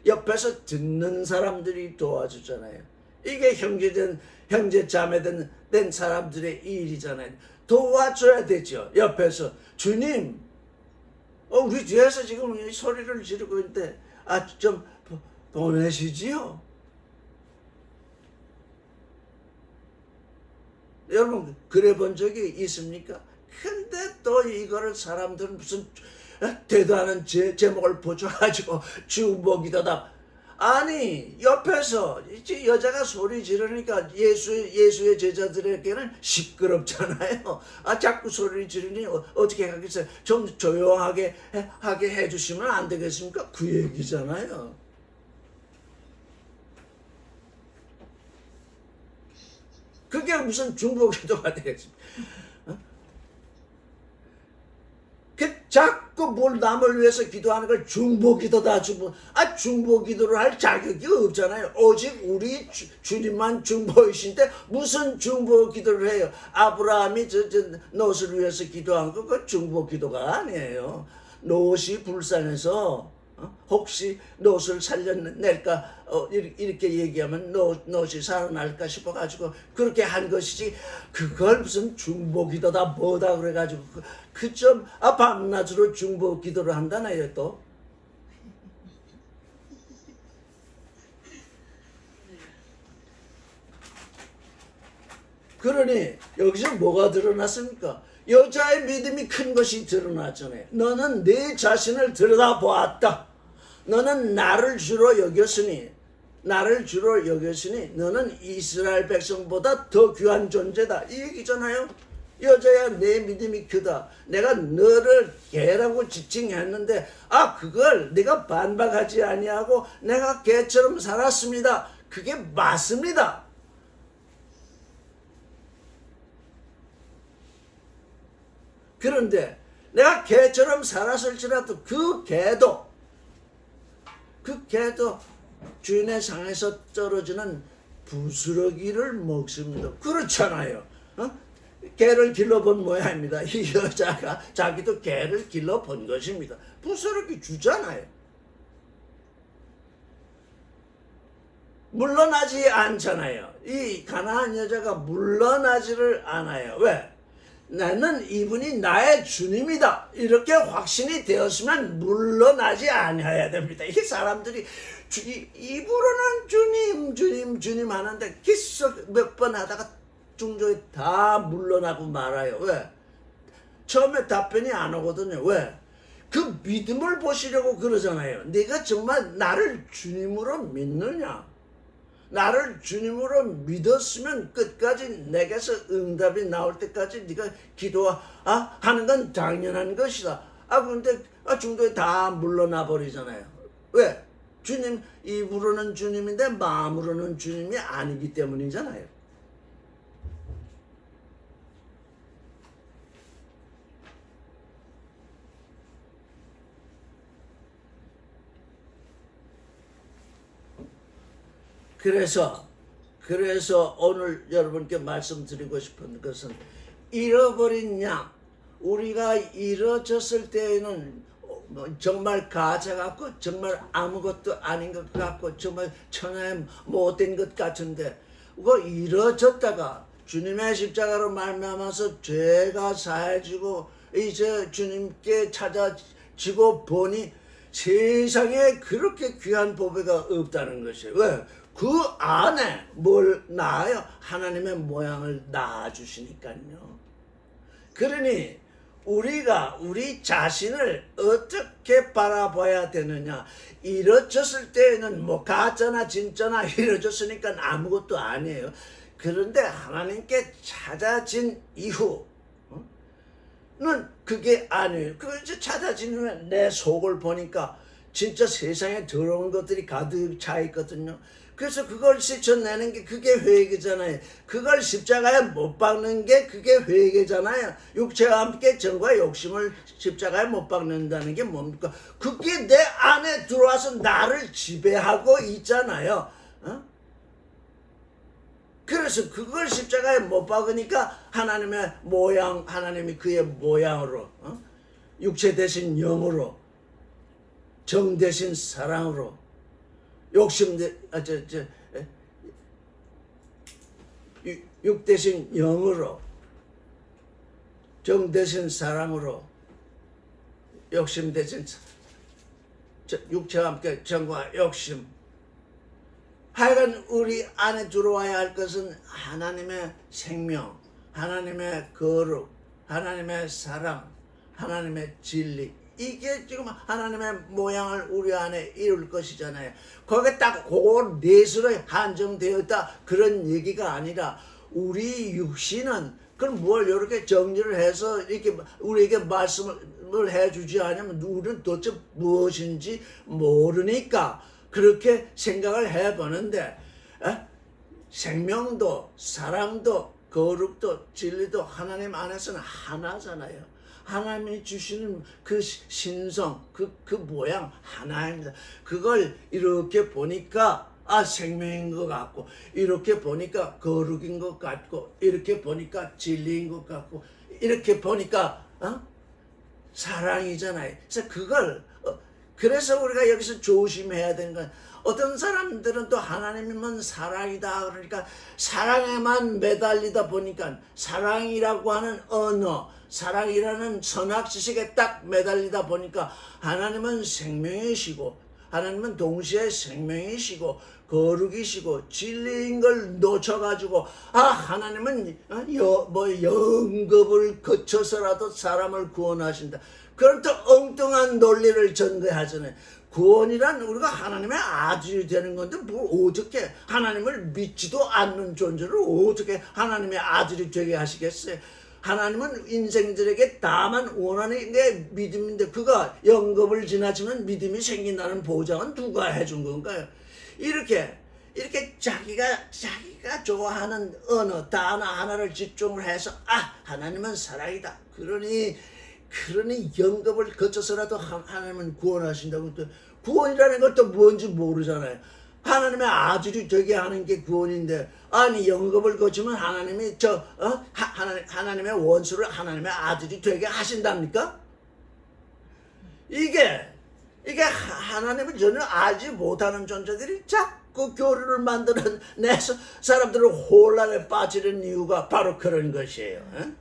S1: 옆에서 듣는 사람들이 도와주잖아요. 이게 형제 자매된 사람들의 일이잖아요. 도와줘야 되죠. 옆에서 주님, 우리 뒤에서 지금 소리를 지르고 있는데 좀 보내시지요. 여러분 그래 본 적이 있습니까? 근데 또 이거를 사람들은 무슨 대단한 제목을 붙여가지고 주먹이다 아니 옆에서 이제 여자가 소리 지르니까 예수의 제자들에게는 시끄럽잖아요. 아 자꾸 소리 지르니 어떻게 하겠어요? 좀 조용하게 하게 해주시면 안 되겠습니까? 그 얘기잖아요. 그게 무슨 중보기도가 되겠습니까? 자꾸 뭘 남을 위해서 기도하는 걸 중보기도다. 중보기도를 할 자격이 없잖아요. 오직 우리 주님만 중보이신데 무슨 중보기도를 해요? 아브라함이 롯을 위해서 기도한 거 그거 중보기도가 아니에요. 롯이 불쌍해서 혹시 롯을 살려낼까 이렇게 얘기하면 롯이 살아날까 싶어가지고 그렇게 한 것이지 그걸 무슨 중보기도다 뭐다 그래가지고 그점 밤낮으로 중보기도를 한다나요 또. 그러니 여기서 뭐가 드러났습니까? 여자의 믿음이 큰 것이 드러났잖아요. 너는 네 자신을 들여다보았다. 너는 나를 주로 여겼으니 너는 이스라엘 백성보다 더 귀한 존재다. 이 얘기잖아요. 여자야 내 믿음이 크다. 내가 너를 개라고 지칭했는데 그걸 내가 반박하지 아니하고 내가 개처럼 살았습니다. 그게 맞습니다. 그런데 내가 개처럼 살았을지라도 그 개도 주인의 상에서 떨어지는 부스러기를 먹습니다. 그렇잖아요. 개를 길러본 모양입니다. 이 여자가 자기도 개를 길러본 것입니다. 부스러기 주잖아요. 물러나지 않잖아요. 이 가나안 여자가 물러나지를 않아요. 왜? 나는 이분이 나의 주님이다. 이렇게 확신이 되었으면 물러나지 아니어야 됩니다. 이 사람들이 입으로는 주님 하는데 계속 몇 번 하다가 중조에 다 물러나고 말아요. 왜? 처음에 답변이 안 오거든요. 왜? 그 믿음을 보시려고 그러잖아요. 네가 정말 나를 주님으로 믿느냐? 나를 주님으로 믿었으면 끝까지 내게서 응답이 나올 때까지 네가 기도하는 건 당연한 것이다. 그런데 중도에 다 물러나 버리잖아요. 왜? 주님 입으로는 주님인데 마음으로는 주님이 아니기 때문이잖아요. 그래서 오늘 여러분께 말씀드리고 싶은 것은 잃어버린 양, 우리가 잃어졌을 때에는 정말 가짜 같고 정말 아무것도 아닌 것 같고 정말 천하에 못된 것 같은데 그거 잃어졌다가 주님의 십자가로 말미암아서 죄가 사해지고 이제 주님께 찾아지고 보니 세상에 그렇게 귀한 보배가 없다는 것이에요. 왜? 그 안에 뭘 낳아요? 하나님의 모양을 낳아주시니까요. 그러니 우리가 우리 자신을 어떻게 바라봐야 되느냐? 이뤄졌을 때에는 뭐 가짜나 진짜나 이뤄졌으니까 아무것도 아니에요. 그런데 하나님께 찾아진 이후는 그게 아니에요. 그 이제 찾아진 후에 내 속을 보니까 진짜 세상에 더러운 것들이 가득 차 있거든요. 그래서 그걸 씻어내는 게 그게 회개잖아요. 그걸 십자가에 못 박는 게 그게 회개잖아요. 육체와 함께 정과 욕심을 십자가에 못 박는다는 게 뭡니까? 그게 내 안에 들어와서 나를 지배하고 있잖아요. 그래서 그걸 십자가에 못 박으니까 하나님의 모양, 하나님이 그의 모양으로 육체 대신 영으로 정 대신 사랑으로 육 대신 영으로 정 대신 사랑으로 욕심 대신 육체와 함께 정과 욕심. 하여간 우리 안에 들어와야 할 것은 하나님의 생명, 하나님의 거룩, 하나님의 사랑, 하나님의 진리. 이게 지금 하나님의 모양을 우리 안에 이룰 것이잖아요. 거기에 딱 그걸 넷으로 한정되었다 그런 얘기가 아니라 우리 육신은 그럼 뭘 이렇게 정리를 해서 이렇게 우리에게 말씀을 해주지 않으면 우리는 도대체 무엇인지 모르니까 그렇게 생각을 해보는데 생명도 사랑도 거룩도 진리도 하나님 안에서는 하나잖아요. 하나님이 주시는 그 신성, 그 모양 하나입니다. 그걸 이렇게 보니까 생명인 것 같고, 이렇게 보니까 거룩인 것 같고, 이렇게 보니까 진리인 것 같고, 이렇게 보니까 사랑이잖아요. 그래서 그걸 그래서 우리가 여기서 조심해야 되는 건 어떤 사람들은 또 하나님은 사랑이다 그러니까 사랑에만 매달리다 보니까 사랑이라고 하는 언어, 사랑이라는 선악 지식에 딱 매달리다 보니까 하나님은 생명이시고 하나님은 동시에 생명이시고 거룩이시고 진리인 걸 놓쳐가지고 하나님은 영겁을 거쳐서라도 사람을 구원하신다. 그런 또 엉뚱한 논리를 전개하잖아요. 구원이란 우리가 하나님의 아들이 되는 건데 뭘 어떻게 하나님을 믿지도 않는 존재를 어떻게 하나님의 아들이 되게 하시겠어요? 하나님은 인생들에게 다만 원하는 게 믿음인데 그가 영겁을 지나치면 믿음이 생긴다는 보장은 누가 해준 건가요? 이렇게 자기가 좋아하는 언어 단어 하나를 집중을 해서 하나님은 사랑이다. 그러니 영겁을 거쳐서라도 하나님은 구원하신다고. 또 구원이라는 것도 뭔지 모르잖아요. 하나님의 아들이 되게 하는 게 구원인데 영겁을 거치면 하나님이 하나님의 원수를 하나님의 아들이 되게 하신답니까? 이게 하나님은 전혀 알지 못하는 존재들이 자꾸 교류를 만들어내서 사람들을 혼란에 빠지는 이유가 바로 그런 것이에요.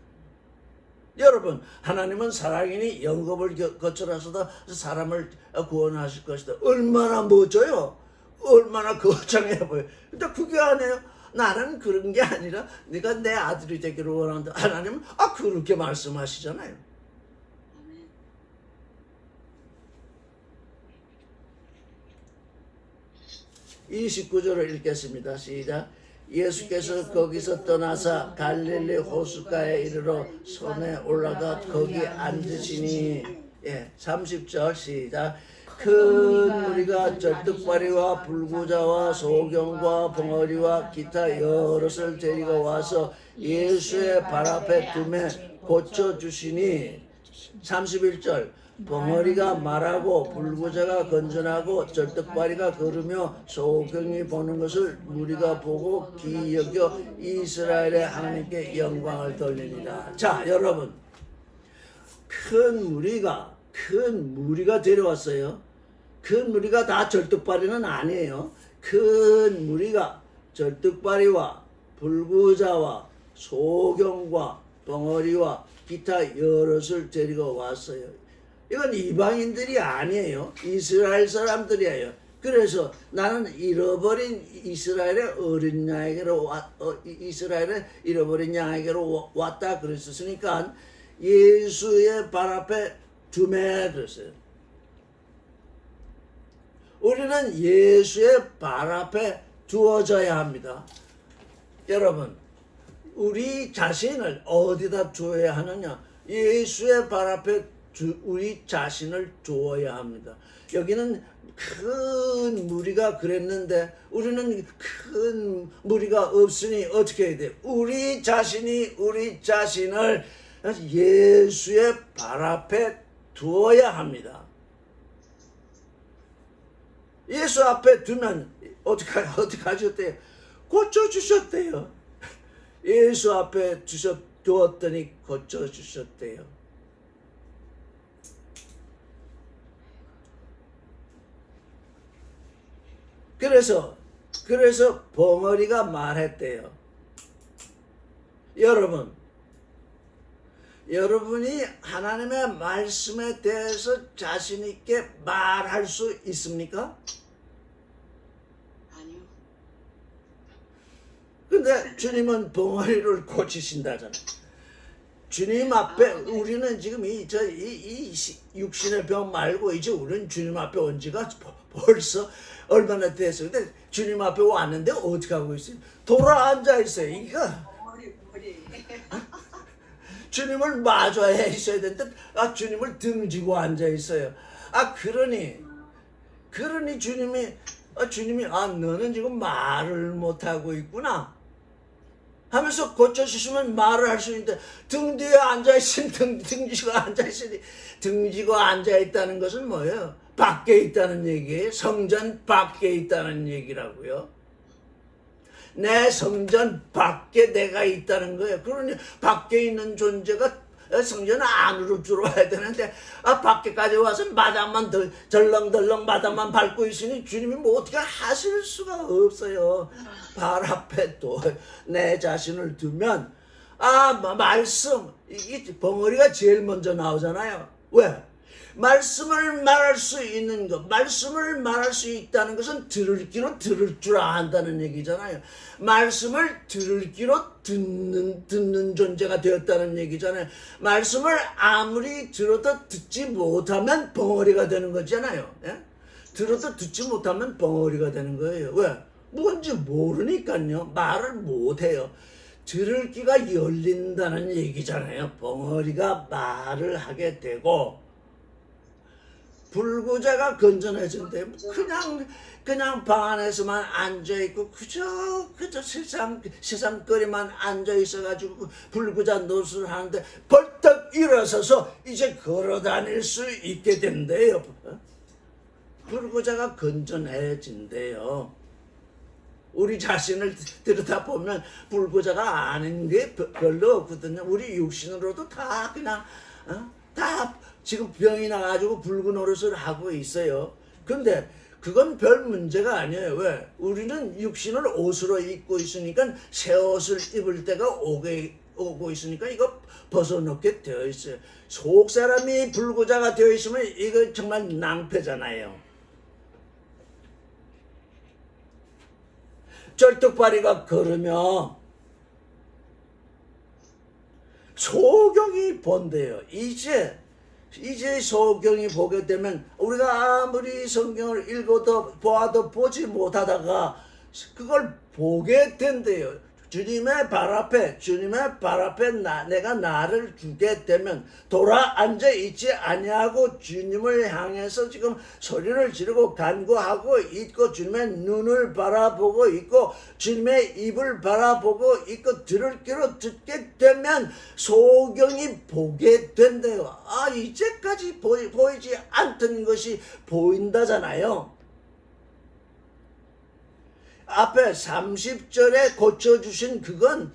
S1: 여러분, 하나님은 사랑이니 영겁을 거쳐라서도 사람을 구원하실 것이다. 얼마나 멋져요. 얼마나 거창해 보여요. 근데 그게 아니에요. 나는 그런 게 아니라 네가 내 아들이 되기를 원한다. 하나님은 그렇게 말씀하시잖아요. 29절을 읽겠습니다. 시작. 예수께서 거기서 떠나사 갈릴리 호숫가에 이르러 손에 올라가 거기 앉으시니 30절 시작. 큰 무리가 절뚝발이와 불구자와 소경과 벙어리와 기타 여럿을 데리고 와서 예수의 발 앞에 두매 고쳐주시니 31절. 벙어리가 말하고 불구자가 건전하고 절뚝발이가 걸으며 소경이 보는 것을 무리가 보고 기여겨 이스라엘의 하나님께 영광을 돌리니라. 자, 여러분, 큰 무리가 데려왔어요. 큰 무리가 다 절뚝발이는 아니에요. 큰 무리가 절뚝발이와 불구자와 소경과 벙어리와 기타 여럿을 데리고 왔어요. 이건 이방인들이 아니에요. 이스라엘 사람들이에요. 그래서 나는 잃어버린 이스라엘의 어린 양에게로 이스라엘의 잃어버린 양에게로 왔다 그랬었으니까 예수의 발 앞에 두매 그랬어요. 우리는 예수의 발 앞에 두어져야 합니다. 여러분, 우리 자신을 어디다 두어야 하느냐? 예수의 발 앞에 우리 자신을 두어야 합니다. 여기는 큰 무리가 그랬는데 우리는 큰 무리가 없으니 어떻게 해야 돼요? 우리 자신을 예수의 발 앞에 두어야 합니다. 예수 앞에 두면 어떻게 하셨대요? 고쳐주셨대요. 예수 앞에 두었더니 고쳐주셨대요. 그래서 벙어리가 말했대요. 여러분이 하나님의 말씀에 대해서 자신 있게 말할 수 있습니까?
S2: 아니요.
S1: 근데 주님은 벙어리를 고치신다잖아요. 주님 앞에 우리는 지금 이 육신의 병 말고 이제 우리는 주님 앞에 온 지가 벌써 얼마나 됐어요. 근데 주님 앞에 왔는데 어떻게 하고 있어요? 돌아 앉아 있어요. 이거 주님을 마주해 있어야 되는데 주님을 등지고 앉아 있어요. 그러니 주님이 너는 지금 말을 못 하고 있구나 하면서 고쳐주시면 말을 할 수 있는데 등 뒤에 앉아 있으니 등지고 앉아 있으니 등지고 앉아 있다는 것은 뭐예요? 밖에 있다는 얘기예요. 성전 밖에 있다는 얘기라고요. 내 성전 밖에 내가 있다는 거예요. 그러니 밖에 있는 존재가 성전 안으로 들어와야 되는데 밖에까지 와서 마당만 덜렁덜렁 마당만 밟고 있으니 주님이 뭐 어떻게 하실 수가 없어요. 발 앞에 또 내 자신을 두면 말씀 이 벙어리가 제일 먼저 나오잖아요. 왜? 말씀을 말할 수 있는 것, 말씀을 말할 수 있다는 것은 들을 귀로 들을 줄 안다는 얘기잖아요. 말씀을 들을 귀로 듣는 존재가 되었다는 얘기잖아요. 말씀을 아무리 들어도 듣지 못하면 벙어리가 되는 거잖아요. 예? 들어도 듣지 못하면 벙어리가 되는 거예요. 왜? 뭔지 모르니까요. 말을 못해요. 들을 귀가 열린다는 얘기잖아요. 벙어리가 말을 하게 되고 불구자가 건전해진대. 그냥 방 안에서만 앉아있고 그저 세상거리만 앉아있어가지고 불구자 노릇을 하는데 벌떡 일어서서 이제 걸어다닐 수 있게 된대요. 불구자가 건전해진대요. 우리 자신을 들여다보면 불구자가 아닌 게 별로 없거든요. 우리 육신으로도 다 그냥 다 지금 병이 나가지고 붉은 노릇을 하고 있어요. 근데 그건 별 문제가 아니에요. 왜? 우리는 육신을 옷으로 입고 있으니까 새 옷을 입을 때가 오고 있으니까 이거 벗어놓게 되어 있어요. 속 사람이 불구자가 되어 있으면 이거 정말 낭패잖아요. 절뚝발이가 걸으면 소경이 본대요. 이제 소경이 보게 되면 우리가 아무리 성경을 읽어도 보아도 보지 못하다가 그걸 보게 된대요. 주님의 발 앞에 내가 나를 주게 되면 돌아 앉아 있지 아니하고 주님을 향해서 지금 소리를 지르고 간구하고 있고 주님의 눈을 바라보고 있고 주님의 입을 바라보고 있고 들을 귀로 듣게 되면 소경이 보게 된대요. 이제까지 보이지 않던 것이 보인다잖아요. 앞에 30절에 고쳐주신 그건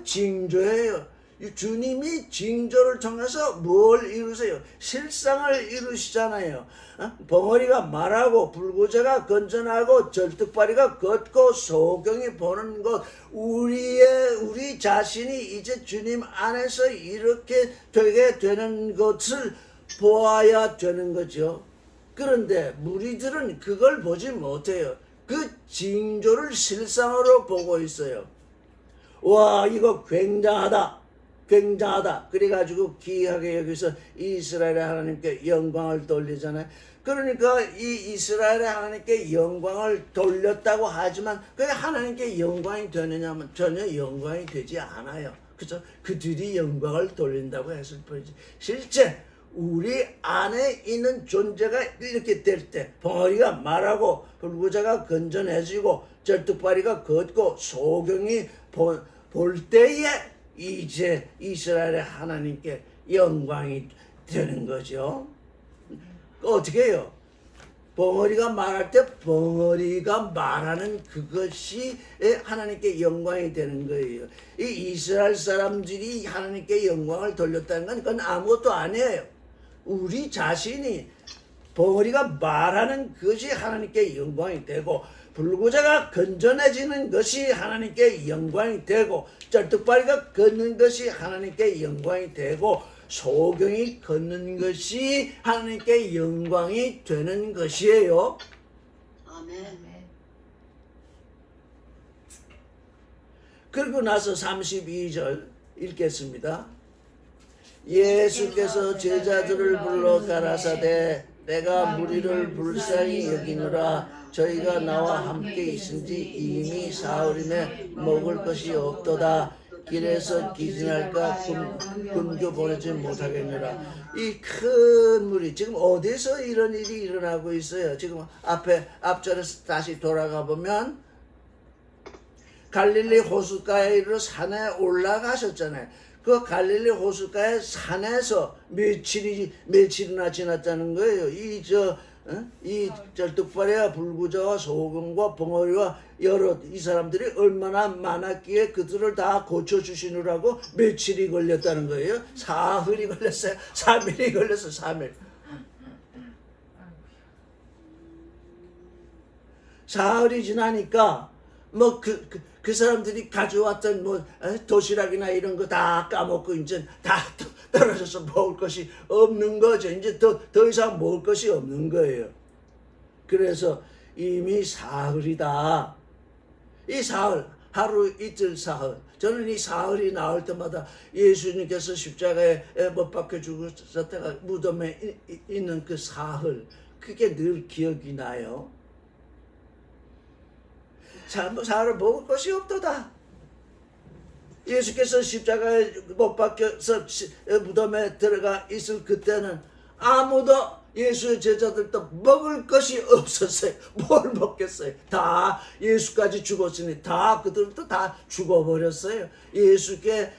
S1: 징조예요. 주님이 징조를 통해서 뭘 이루세요? 실상을 이루시잖아요. 벙어리가 말하고 불구자가 건전하고 절뚝발이가 걷고 소경이 보는 것, 우리 자신이 이제 주님 안에서 이렇게 되게 되는 것을 보아야 되는 거죠. 그런데 무리들은 그걸 보지 못해요. 그 징조를 실상으로 보고 있어요. 와, 이거 굉장하다. 그래가지고 기이하게 여기서 이스라엘의 하나님께 영광을 돌리잖아요. 그러니까 이 이스라엘의 하나님께 영광을 돌렸다고 하지만 그게 하나님께 영광이 되느냐면 전혀 영광이 되지 않아요. 그죠? 그들이 영광을 돌린다고 했을 뿐이지. 실제 우리 안에 있는 존재가 이렇게 될 때 벙어리가 말하고 불구자가 건전해지고 절뚝발이가 걷고 소경이 볼 때에 이제 이스라엘의 하나님께 영광이 되는 거죠. 어떻게 해요? 벙어리가 말할 때 벙어리가 말하는 그것이 하나님께 영광이 되는 거예요. 이 이스라엘 사람들이 하나님께 영광을 돌렸다는 건 그건 아무것도 아니에요. 우리 자신이 벙어리가 말하는 것이 하나님께 영광이 되고 불구자가 건전해지는 것이 하나님께 영광이 되고 절뚝발이가 걷는 것이 하나님께 영광이 되고 소경이 걷는 것이 하나님께 영광이 되는 것이에요.
S2: 아멘.
S1: 그리고 나서 32절 읽겠습니다. 예수께서 제자들을 불러 가라사대 내가 무리를 불쌍히 여기노라. 저희가 나와 함께 있은지 이미 사흘이며 먹을 것이 없도다. 길에서 기진할까 굶겨 보내지 못하겠노라. 이 큰 무리 지금 어디서 이런 일이 일어나고 있어요? 지금 앞절에 다시 돌아가 보면 갈릴리 호숫가에로 산에 올라가셨잖아요. 그 갈릴리 호숫가의 산에서 며칠이나 지났다는 거예요. 이 뜰떡발이와 불구자와 소금과 벙어리와 여러 이 사람들이 얼마나 많았기에 그들을 다 고쳐주시느라고 며칠이 걸렸다는 거예요. 사흘이 걸렸어요. 3일이 걸렸어요. 3일. 사흘이 지나니까 뭐 그 사람들이 가져왔던 뭐 도시락이나 이런 거 다 까먹고 이제 다 떨어져서 먹을 것이 없는 거죠. 이제 더 이상 먹을 것이 없는 거예요. 그래서 이미 사흘이다. 이 사흘, 하루 이틀 사흘. 저는 이 사흘이 나올 때마다 예수님께서 십자가에 못 박혀 죽으셨다가 무덤에 있는 그 사흘, 그게 늘 기억이 나요. 사흘을 먹을 것이 없도다. 예수께서 십자가에 못 박혀서 무덤에 들어가 있을 그때는 아무도 예수의 제자들도 먹을 것이 없었어요. 뭘 먹겠어요? 다 예수까지 죽었으니 다 그들도 다 죽어버렸어요. 예수께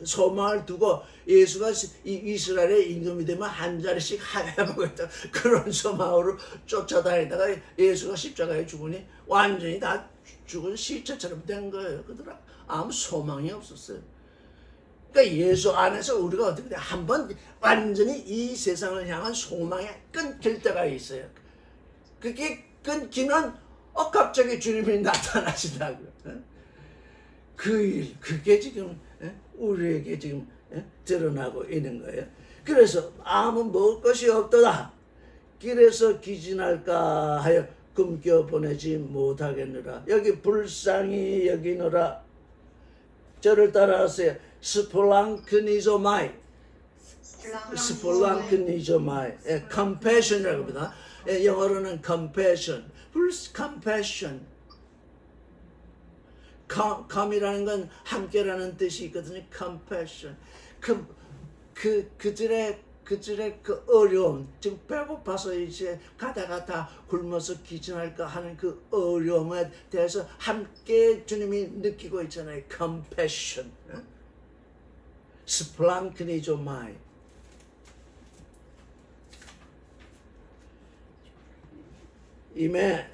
S1: 소망을 두고 예수가 이스라엘의 임금이 되면 한 자리씩 해먹었다. 그런 소망으로 쫓아다니다가 예수가 십자가에 죽으니 완전히 다 죽은 시체처럼 된 거예요. 그들은 아무 소망이 없었어요. 그러니까 예수 안에서 우리가 어떻게 돼? 한번 완전히 이 세상을 향한 소망이 끊길 때가 있어요. 그게 끊기면 갑자기 주님이 나타나신다고요. 그 일, 그게 지금 우리에게 지금 드러나고 있는 거예요. 그래서 아무 먹을 것이 없도다. 길에서 기진할까 하여 굶겨 보내지 못하겠느라. 여기 불쌍히 여기노라. 저를 따라하세요. 스폴랑크니조마이. 스폴랑크니조마이. compassion이라고 합니다. 영어로는 compassion. compassion. come이라는 건 함께라는 뜻이 있거든요. compassion. 그들의 그 어려움, 지금 배고파서 이제 가다가 다 굶어서 기진할까 하는 그 어려움에 대해서 함께 주님이 느끼고 있잖아요. compassion. 스플랑크니조마이. 임에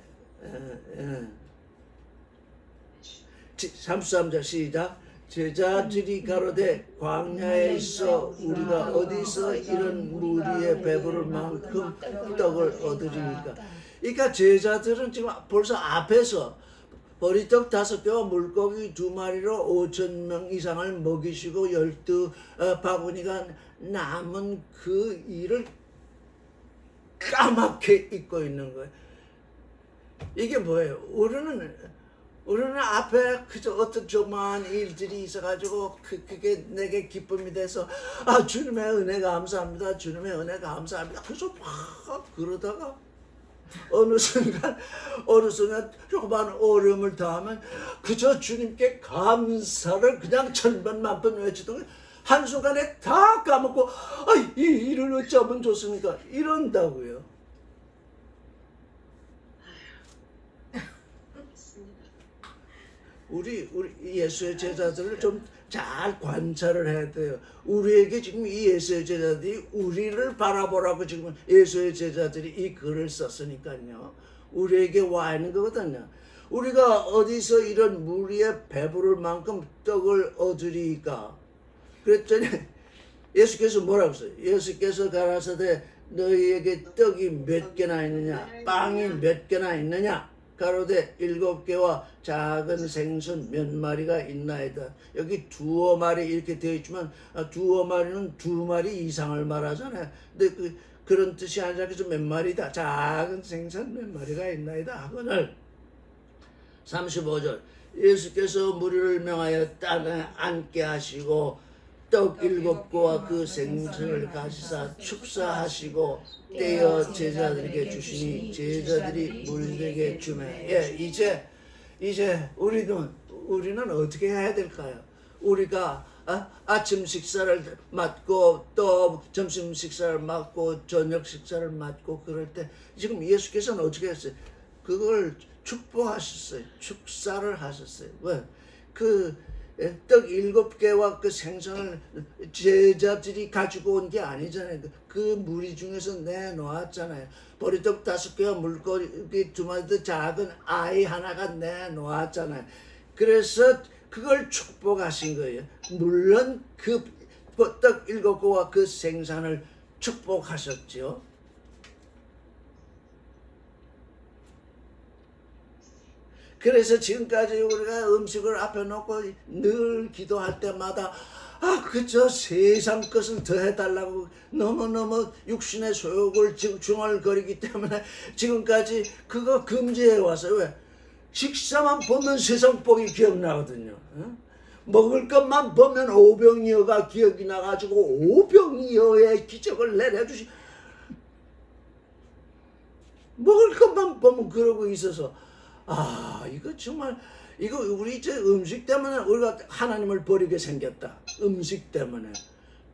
S1: 33절 시작. 제자들이 가로되 광야에 있어 우리가 어디서 이런 무리에 배부를 만큼 떡을 얻으리까. 그러니까 제자들은 지금 벌써 앞에서 보리떡 5개와 물고기 2마리로 5,000명 이상을 먹이시고 12바구니가 남은 그 일을 까맣게 잊고 있는 거예요. 이게 뭐예요? 우리는 앞에 그저 어떤 조그마한 일들이 있어가지고 그게 내게 기쁨이 돼서 주님의 은혜 감사합니다. 주님의 은혜 감사합니다. 그래서 막 그러다가 어느 순간 조그마한 어려움을 당하면 그저 주님께 감사를 그냥 천번 만번 외치던 한순간에 다 까먹고 이 일을 어쩌면 좋습니까? 이런다고요. 우리 예수의 제자들을 좀 잘 관찰을 해야 돼요. 우리에게 지금 이 예수의 제자들이 우리를 바라보라고 지금 예수의 제자들이 이 글을 썼으니까요. 우리에게 와 있는 거거든요. 우리가 어디서 이런 무리에 배부를 만큼 떡을 얻으리까? 그랬더니 예수께서 뭐라고 했어요? 예수께서 가라사대 너희에게 떡이 몇 개나 있느냐? 빵이 몇 개나 있느냐? 가로되 7개와 작은 생선 몇 마리가 있나이다. 여기 2어마리 이렇게 되어 있지만 2어마리는 2마리 이상을 말하잖아요. 근데 그런 뜻이 아니라 그래서 몇 마리다. 작은 생선 몇 마리가 있나이다 하거늘. 35절 예수께서 무리를 명하여 땅에 앉게 하시고 떡 7개와 그 생선을 가지사 축사하시고 떼어 제자들에게 주시니 제자들이 무리들에게 주매. 예, 이제 우리는 어떻게 해야 될까요? 우리가 아침 식사를 맡고 또 점심 식사를 맡고 저녁 식사를 맡고 그럴 때 지금 예수께서는 어떻게 했어요? 그걸 축복하셨어요. 축사를 하셨어요. 왜? 떡 7개와 그 생선을 제자들이 가지고 온 게 아니잖아요. 그 무리 중에서 내놓았잖아요. 보리떡 5개와 물고기 2마리 작은 아이 하나가 내놓았잖아요. 그래서 그걸 축복하신 거예요. 물론 그 떡 7개와 그 생선을 축복하셨죠. 그래서 지금까지 우리가 음식을 앞에 놓고 늘 기도할 때마다 그저 세상 것을 더 해달라고 너무너무 육신의 소욕을 중얼거리기 때문에 지금까지 그거 금지해 왔어요. 왜? 식사만 보면 세상 복이 기억나거든요. 먹을 것만 보면 오병이어가 기억이 나가지고 오병이어의 기적을 내려주시. 먹을 것만 보면 그러고 있어서 이거 정말 이거 우리 이제 음식 때문에 우리가 하나님을 버리게 생겼다. 음식 때문에.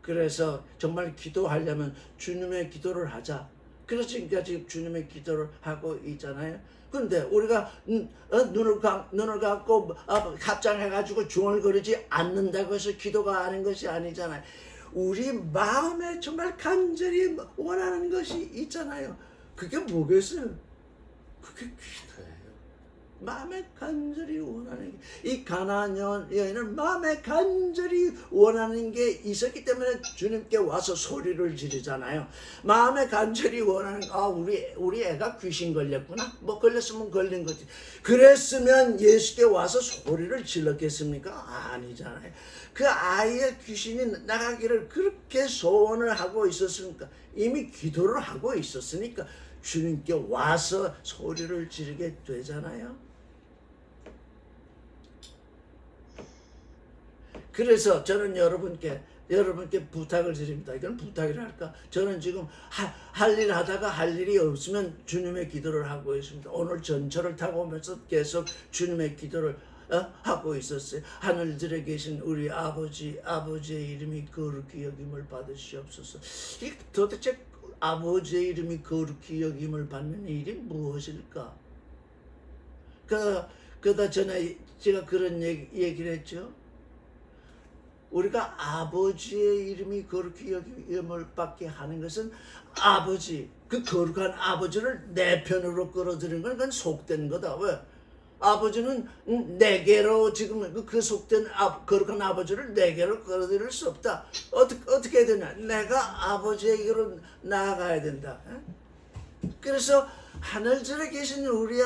S1: 그래서 정말 기도하려면 주님의 기도를 하자. 그래서 지금까지 주님의 기도를 하고 있잖아요. 그런데 우리가 눈을 감고 합장해가지고 중얼거리지 않는다고 해서 기도가 아닌 것이 아니잖아요. 우리 마음에 정말 간절히 원하는 것이 있잖아요. 그게 뭐겠어요? 그게 기도예요. 마음에 간절히 원하는 게, 이 가나안 여인은 마음에 간절히 원하는 게 있었기 때문에 주님께 와서 소리를 지르잖아요. 마음에 간절히 원하는 우리 애가 귀신 걸렸구나. 뭐 걸렸으면 걸린 거지. 그랬으면 예수께 와서 소리를 질렀겠습니까? 아니잖아요. 그 아이의 귀신이 나가기를 그렇게 소원을 하고 있었으니까, 이미 기도를 하고 있었으니까 주님께 와서 소리를 지르게 되잖아요. 그래서 저는 여러분께 부탁을 드립니다. 이건 부탁이랄까? 저는 지금 할 일 하다가 할 일이 없으면 주님의 기도를 하고 있습니다. 오늘 전철을 타고 오면서 계속 주님의 기도를 하고 있었어요. 하늘들에 계신 우리 아버지의 이름이 거룩히 여김을 받으시옵소서. 이 도대체 아버지의 이름이 거룩히 여김을 받는 일이 무엇일까? 그러다 전에 제가 그런 얘기를 했죠. 우리가 아버지의 이름이 거룩히 여김을 받게 하는 것은 아버지, 그 거룩한 아버지를 내 편으로 끌어들이는 건 그건 속된 거다. 왜? 아버지는 내게로 지금 그 속된 거룩한 아버지를 내게로 끌어들일 수 없다. 어떻게 해야 되냐? 내가 아버지에게로 나아가야 된다. 그래서 하늘들에 계신 우리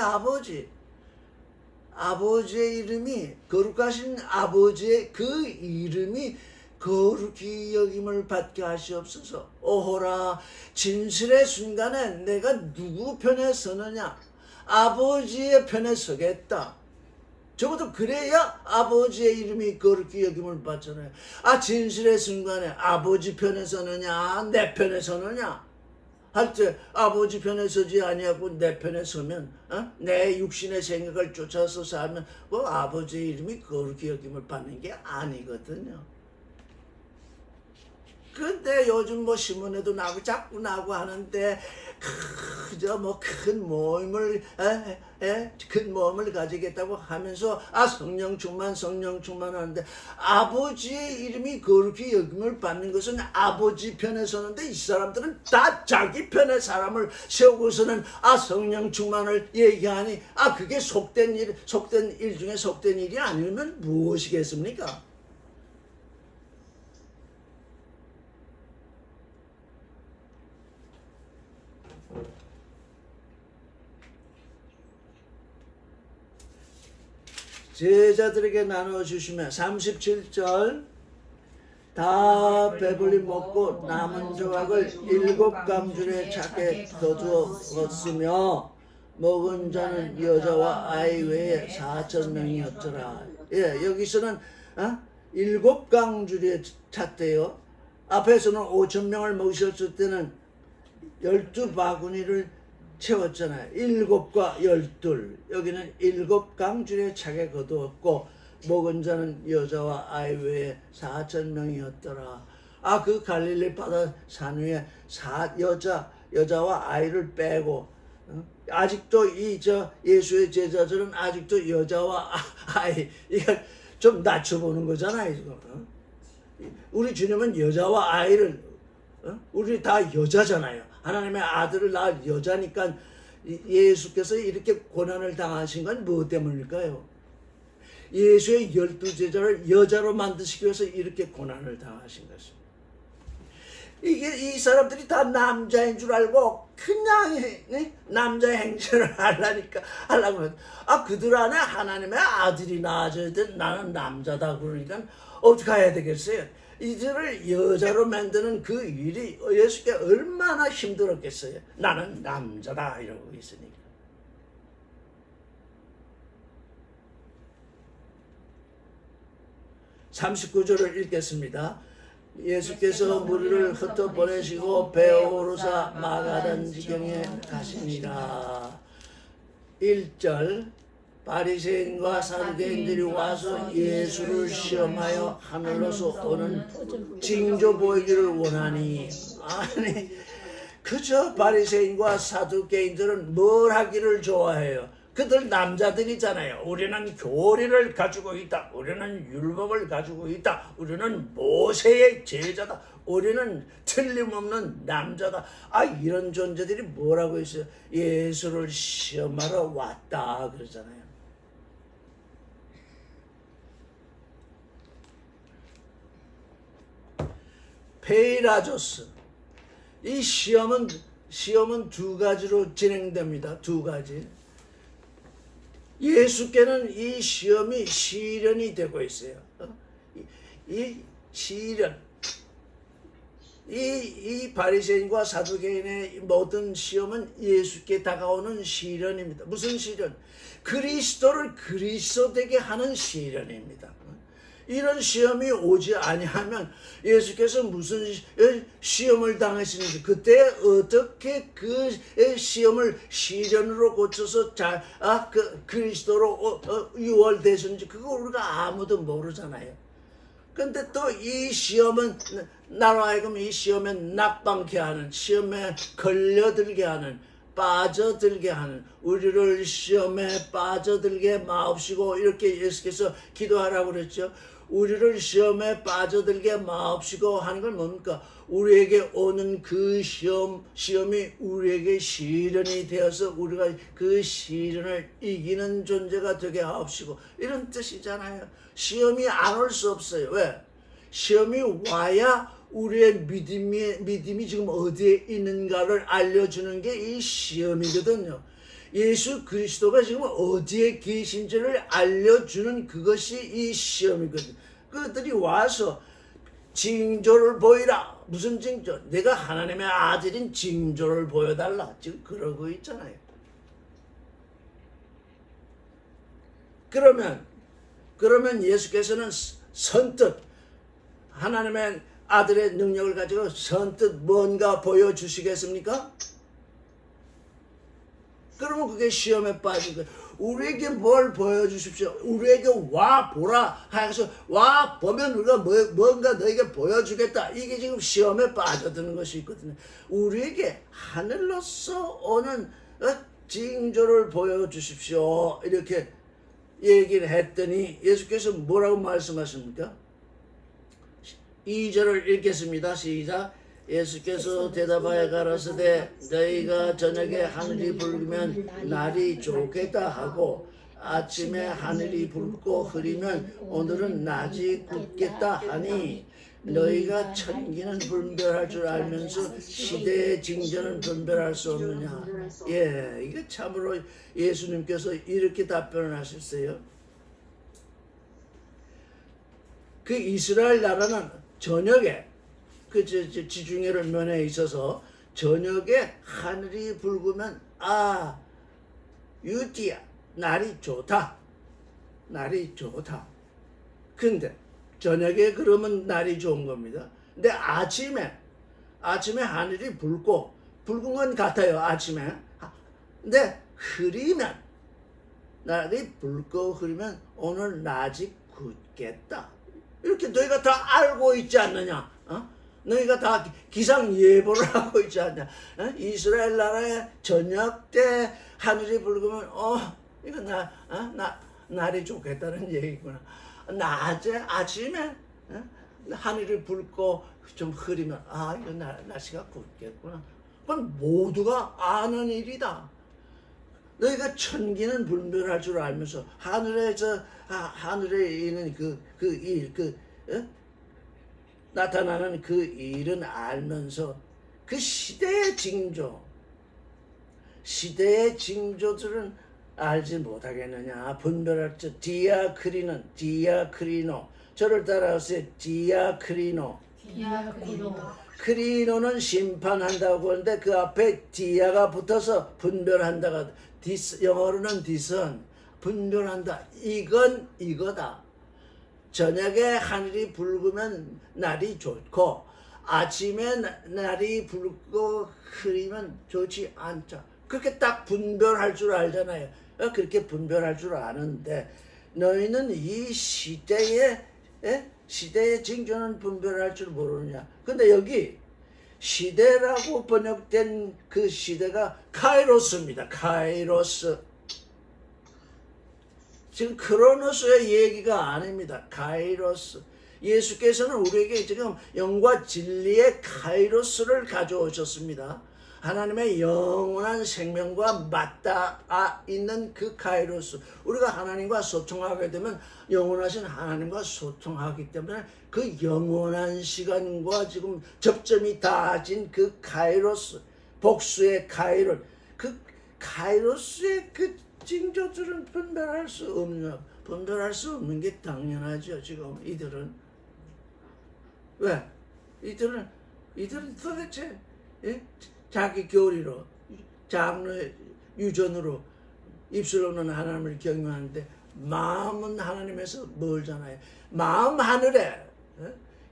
S1: 아버지의 이름이, 거룩하신 아버지의 그 이름이 거룩히 여김을 받게 하시옵소서. 오호라, 진실의 순간에 내가 누구 편에 서느냐? 아버지의 편에 서겠다. 적어도 그래야 아버지의 이름이 거룩히 여김을 받잖아요. 진실의 순간에 아버지 편에 서느냐, 내 편에 서느냐? 할 때 아버지 편에 서지 아니하고 내 편에 서면 내 육신의 생각을 쫓아서 살면 아버지의 이름이 거룩히 여김을 받는 게 아니거든요. 근데 요즘 신문에도 자꾸 나고 하는데 그저 큰 모임을 가지겠다고 하면서 성령 충만 하는데, 아버지의 이름이 거룩히 여김을 받는 것은 아버지 편에 서는데, 이 사람들은 다 자기 편에 사람을 세우고서는 성령 충만을 얘기하니 그게 속된 일 중에 속된 일이 아니면 무엇이겠습니까? 제자들에게 나눠주시며 37절 다 배불리 먹고 남은 조각을 7 감줄에 차게 거두었으며 먹은 자는 여자와 아이 외에 4,000명이었더라. 여기서는 7강줄에 찼대요. 앞에서는 5,000명을 먹이셨을 때는 12바구니를 채웠잖아요. 7과 12. 여기는 7강줄에 차게 거두었고 먹은 자는 여자와 아이 외에 4,000명이었더라. 그 갈릴리 바다 산 위에 여자와 아이를 빼고 아직도 예수의 제자들은 아직도 여자와 아이 이걸 좀 낮춰보는 거잖아요. 지금. 우리 주님은 여자와 아이를 우리 다 여자잖아요. 하나님의 아들을 낳은 여자니까 예수께서 이렇게 고난을 당하신 건 무엇 때문일까요? 예수의 12제자를 여자로 만드시기 위해서 이렇게 고난을 당하신 것입니다. 이 사람들이 다 남자인 줄 알고 그냥 남자 행세를 하려고 하면 그들 안에 하나님의 아들이 낳아져야 돼. 나는 남자다 그러니까 어떻게 해야 되겠어요? 이들을 여자로 만드는 그 일이 예수께 얼마나 힘들었겠어요. 나는 남자다 이러고 있으니까. (39절을) 읽겠습니다. 예수께서 무리를 흩어 보내시고 배에 오르사 마가단 지경에 가시니라. 1절 바리새인과 사두개인들이 와서 예수를 시험하여 하늘로서 오는 징조 보이기를 원하니. 아니 그저 바리새인과 사두개인들은 뭘 하기를 좋아해요? 그들 남자들이잖아요. 우리는 교리를 가지고 있다. 우리는 율법을 가지고 있다. 우리는 모세의 제자다. 우리는 틀림없는 남자다. 이런 존재들이 뭐라고 했어요? 예수를 시험하러 왔다 그러잖아요. 페이라조스. 이 시험은 두 가지로 진행됩니다. 두 가지. 예수께는 이 시험이 시련이 되고 있어요. 이 시련, 이 바리새인과 사두개인의 모든 시험은 예수께 다가오는 시련입니다. 무슨 시련? 그리스도를 그리스도 되게 하는 시련입니다. 이런 시험이 오지 아니하면 예수께서 무슨 시험을 당하시는지, 그때 어떻게 그 시험을 시련으로 고쳐서 그리스도로 유월되셨는지 그거 우리가 아무도 모르잖아요. 근데 또 이 시험은 나로 하여금 이 시험에 낙방케 하는, 시험에 걸려들게 하는, 빠져들게 하는, 우리를 시험에 빠져들게 마옵시고 이렇게 예수께서 기도하라고 그랬죠. 우리를 시험에 빠져들게 마옵시고 하는 건 뭡니까? 우리에게 오는 그 시험이 우리에게 시련이 되어서 우리가 그 시련을 이기는 존재가 되게 하옵시고 이런 뜻이잖아요. 시험이 안 올 수 없어요. 왜? 시험이 와야 우리의 믿음이 지금 어디에 있는가를 알려주는 게 이 시험이거든요. 예수 그리스도가 지금 어디에 계신지를 알려주는 그것이 이 시험이거든요. 그들이 와서 징조를 보이라. 무슨 징조? 내가 하나님의 아들인 징조를 보여달라. 지금 그러고 있잖아요. 그러면 예수께서는 선뜻 하나님의 아들의 능력을 가지고 선뜻 뭔가 보여주시겠습니까? 그러면 그게 시험에 빠진 거예요. 우리에게 뭘 보여주십시오. 우리에게 와 보라 해서 와 보면 우리가 뭔가 너에게 보여주겠다. 이게 지금 시험에 빠져드는 것이 있거든요. 우리에게 하늘로서 오는 징조를 보여주십시오. 이렇게 얘기를 했더니 예수께서 뭐라고 말씀하십니까? 2절을 읽겠습니다. 시작. 예수께서 대답하여 가라사대 너희가 저녁에 하늘이 붉으면 날이 좋겠다 하고 아침에 하늘이 붉고 흐리면 오늘은 낮이 굳겠다 하니 너희가 천기는 분별할 줄 알면서 시대의 징조는 분별할 수 없느냐. 이게 참으로 예수님께서 이렇게 답변을 하셨어요. 그 이스라엘 나라는 저녁에 지중해를 면에 있어서 저녁에 하늘이 붉으면 유디야 날이 좋다. 근데 저녁에 그러면 날이 좋은 겁니다. 근데 아침에 하늘이 붉은 건 같아요. 아침에. 근데 흐리면, 날이 붉고 흐리면 오늘 낮이 굳겠다. 이렇게 너희가 다 알고 있지 않느냐? 너희가 다 기상 예보를 하고 있지 않냐? 이스라엘 나라의 저녁 때 하늘이 붉으면 이거 날이 좋겠다는 얘기구나. 낮에 아침에 하늘이 붉고 좀 흐리면 이거 날씨가 굳겠구나. 그건 모두가 아는 일이다. 너희가 천기는 분별할 줄 알면서 하늘에 있는 나타나는 그 일은 알면서 그 시대의 징조들은 알지 못하겠느냐. 분별할 줄 디아크리노 저를 따라하세요. 디아크리노. 크리노는 심판한다고 하는데 그 앞에 디아가 붙어서 분별한다가 영어로는 디선 분별한다. 이건 이거다. 저녁에 하늘이 붉으면 날이 좋고 아침에 날이 붉고 흐리면 좋지 않죠. 그렇게 딱 분별할 줄 알잖아요. 그렇게 분별할 줄 아는데 너희는 이 시대의 징조는 분별할 줄 모르느냐. 근데 여기 시대라고 번역된 그 시대가 카이로스입니다. 카이로스. 지금 크로노스의 얘기가 아닙니다. 카이로스. 예수께서는 우리에게 지금 영과 진리의 카이로스를 가져오셨습니다. 하나님의 영원한 생명과 맞닿아 있는 그 카이로스. 우리가 하나님과 소통하게 되면 영원하신 하나님과 소통하기 때문에 그 영원한 시간과 지금 접점이 닿아진 그 카이로스, 복수의 카이로스, 그 카이로스의 그 징조들은 분별할 수 없는 게 당연하죠. 지금 이들은 왜? 이들은 도대체 자기 교리로 장로 유전으로 입술로는 하나님을 경외하는데 마음은 하나님에서 멀잖아요. 마음 하늘에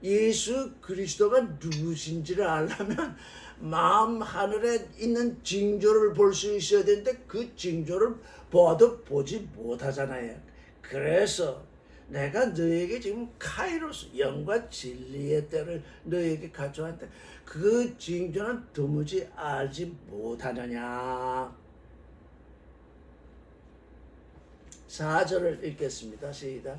S1: 예수 그리스도가 누구신지를 알려면 마음 하늘에 있는 징조를 볼 수 있어야 되는데 그 징조를 보아도 보지 못하잖아요. 그래서 내가 너에게 지금 카이로스 영과 진리의 때를 너에게 가져왔는데 그 징조는 도무지 알지 못하느냐. 4절을 읽겠습니다. 시작.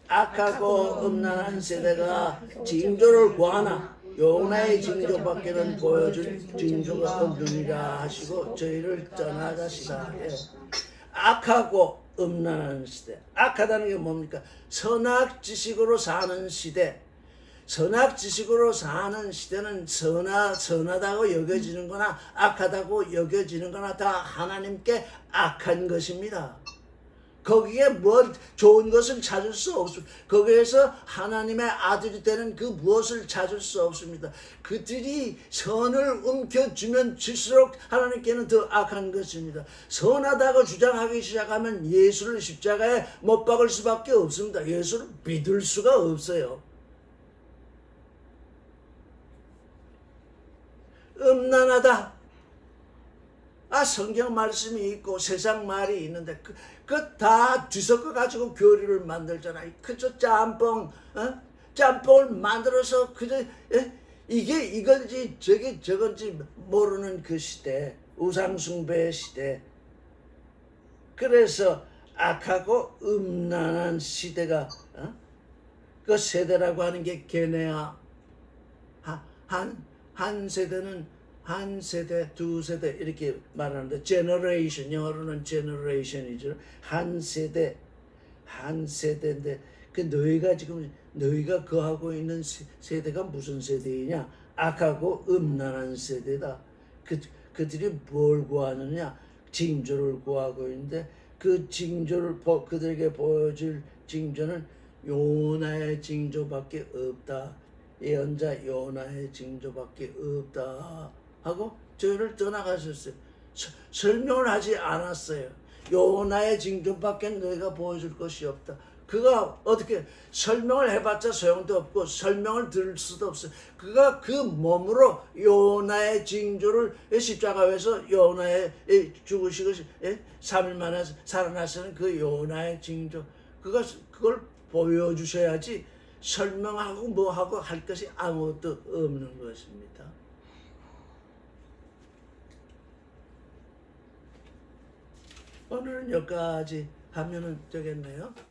S1: 악하고 음란한 세대가 징조를 구하나 요나의 징조밖에는 보여줄 징조가 없느니라 하시고 저희를 떠나가시다. 악하고 음란한 시대. 악하다는 게 뭡니까? 선악지식으로 사는 시대. 선악지식으로 사는 시대는 선하다고 여겨지는 거나 악하다고 여겨지는 거나 다 하나님께 악한 것입니다. 거기에 뭘 좋은 것을 찾을 수 없습니다. 거기에서 하나님의 아들이 되는 그 무엇을 찾을 수 없습니다. 그들이 선을 움켜쥐면 질수록 하나님께는 더 악한 것입니다. 선하다고 주장하기 시작하면 예수를 십자가에 못 박을 수밖에 없습니다. 예수를 믿을 수가 없어요. 음란하다. 성경 말씀이 있고 세상 말이 있는데 그 다 뒤섞어 가지고 교리를 만들잖아요. 그저 짬뽕을 만들어서 그저 이게 이건지 저게 저건지 모르는 그 시대, 우상숭배의 시대. 그래서 악하고 음란한 시대가 그 세대라고 하는 게 걔네야. 한 세대는 한 세대, 두 세대 이렇게 말하는데 generation, 영어로는 generation이죠. 한 세대인데 그 너희가 거하고 있는 세대가 무슨 세대이냐? 악하고 음란한 세대다. 그들이 뭘 구하느냐? 징조를 구하고 있는데 그 징조를 그들에게 보여줄 징조는 요나의 징조밖에 없다. 예언자 요나의 징조밖에 없다. 하고 저희를 떠나가셨어요. 설명을 하지 않았어요. 요나의 징조밖에 너희가 보여줄 것이 없다. 그가 어떻게 설명을 해봤자 소용도 없고 설명을 들을 수도 없어요. 그가 그 몸으로 요나의 징조를 십자가에서 요나의 죽으시고 3일 만에 살아나시는 그 요나의 징조 그걸 보여주셔야지 설명하고 뭐하고 할 것이 아무것도 없는 것입니다. 오늘은 여기까지 하면은 되겠네요.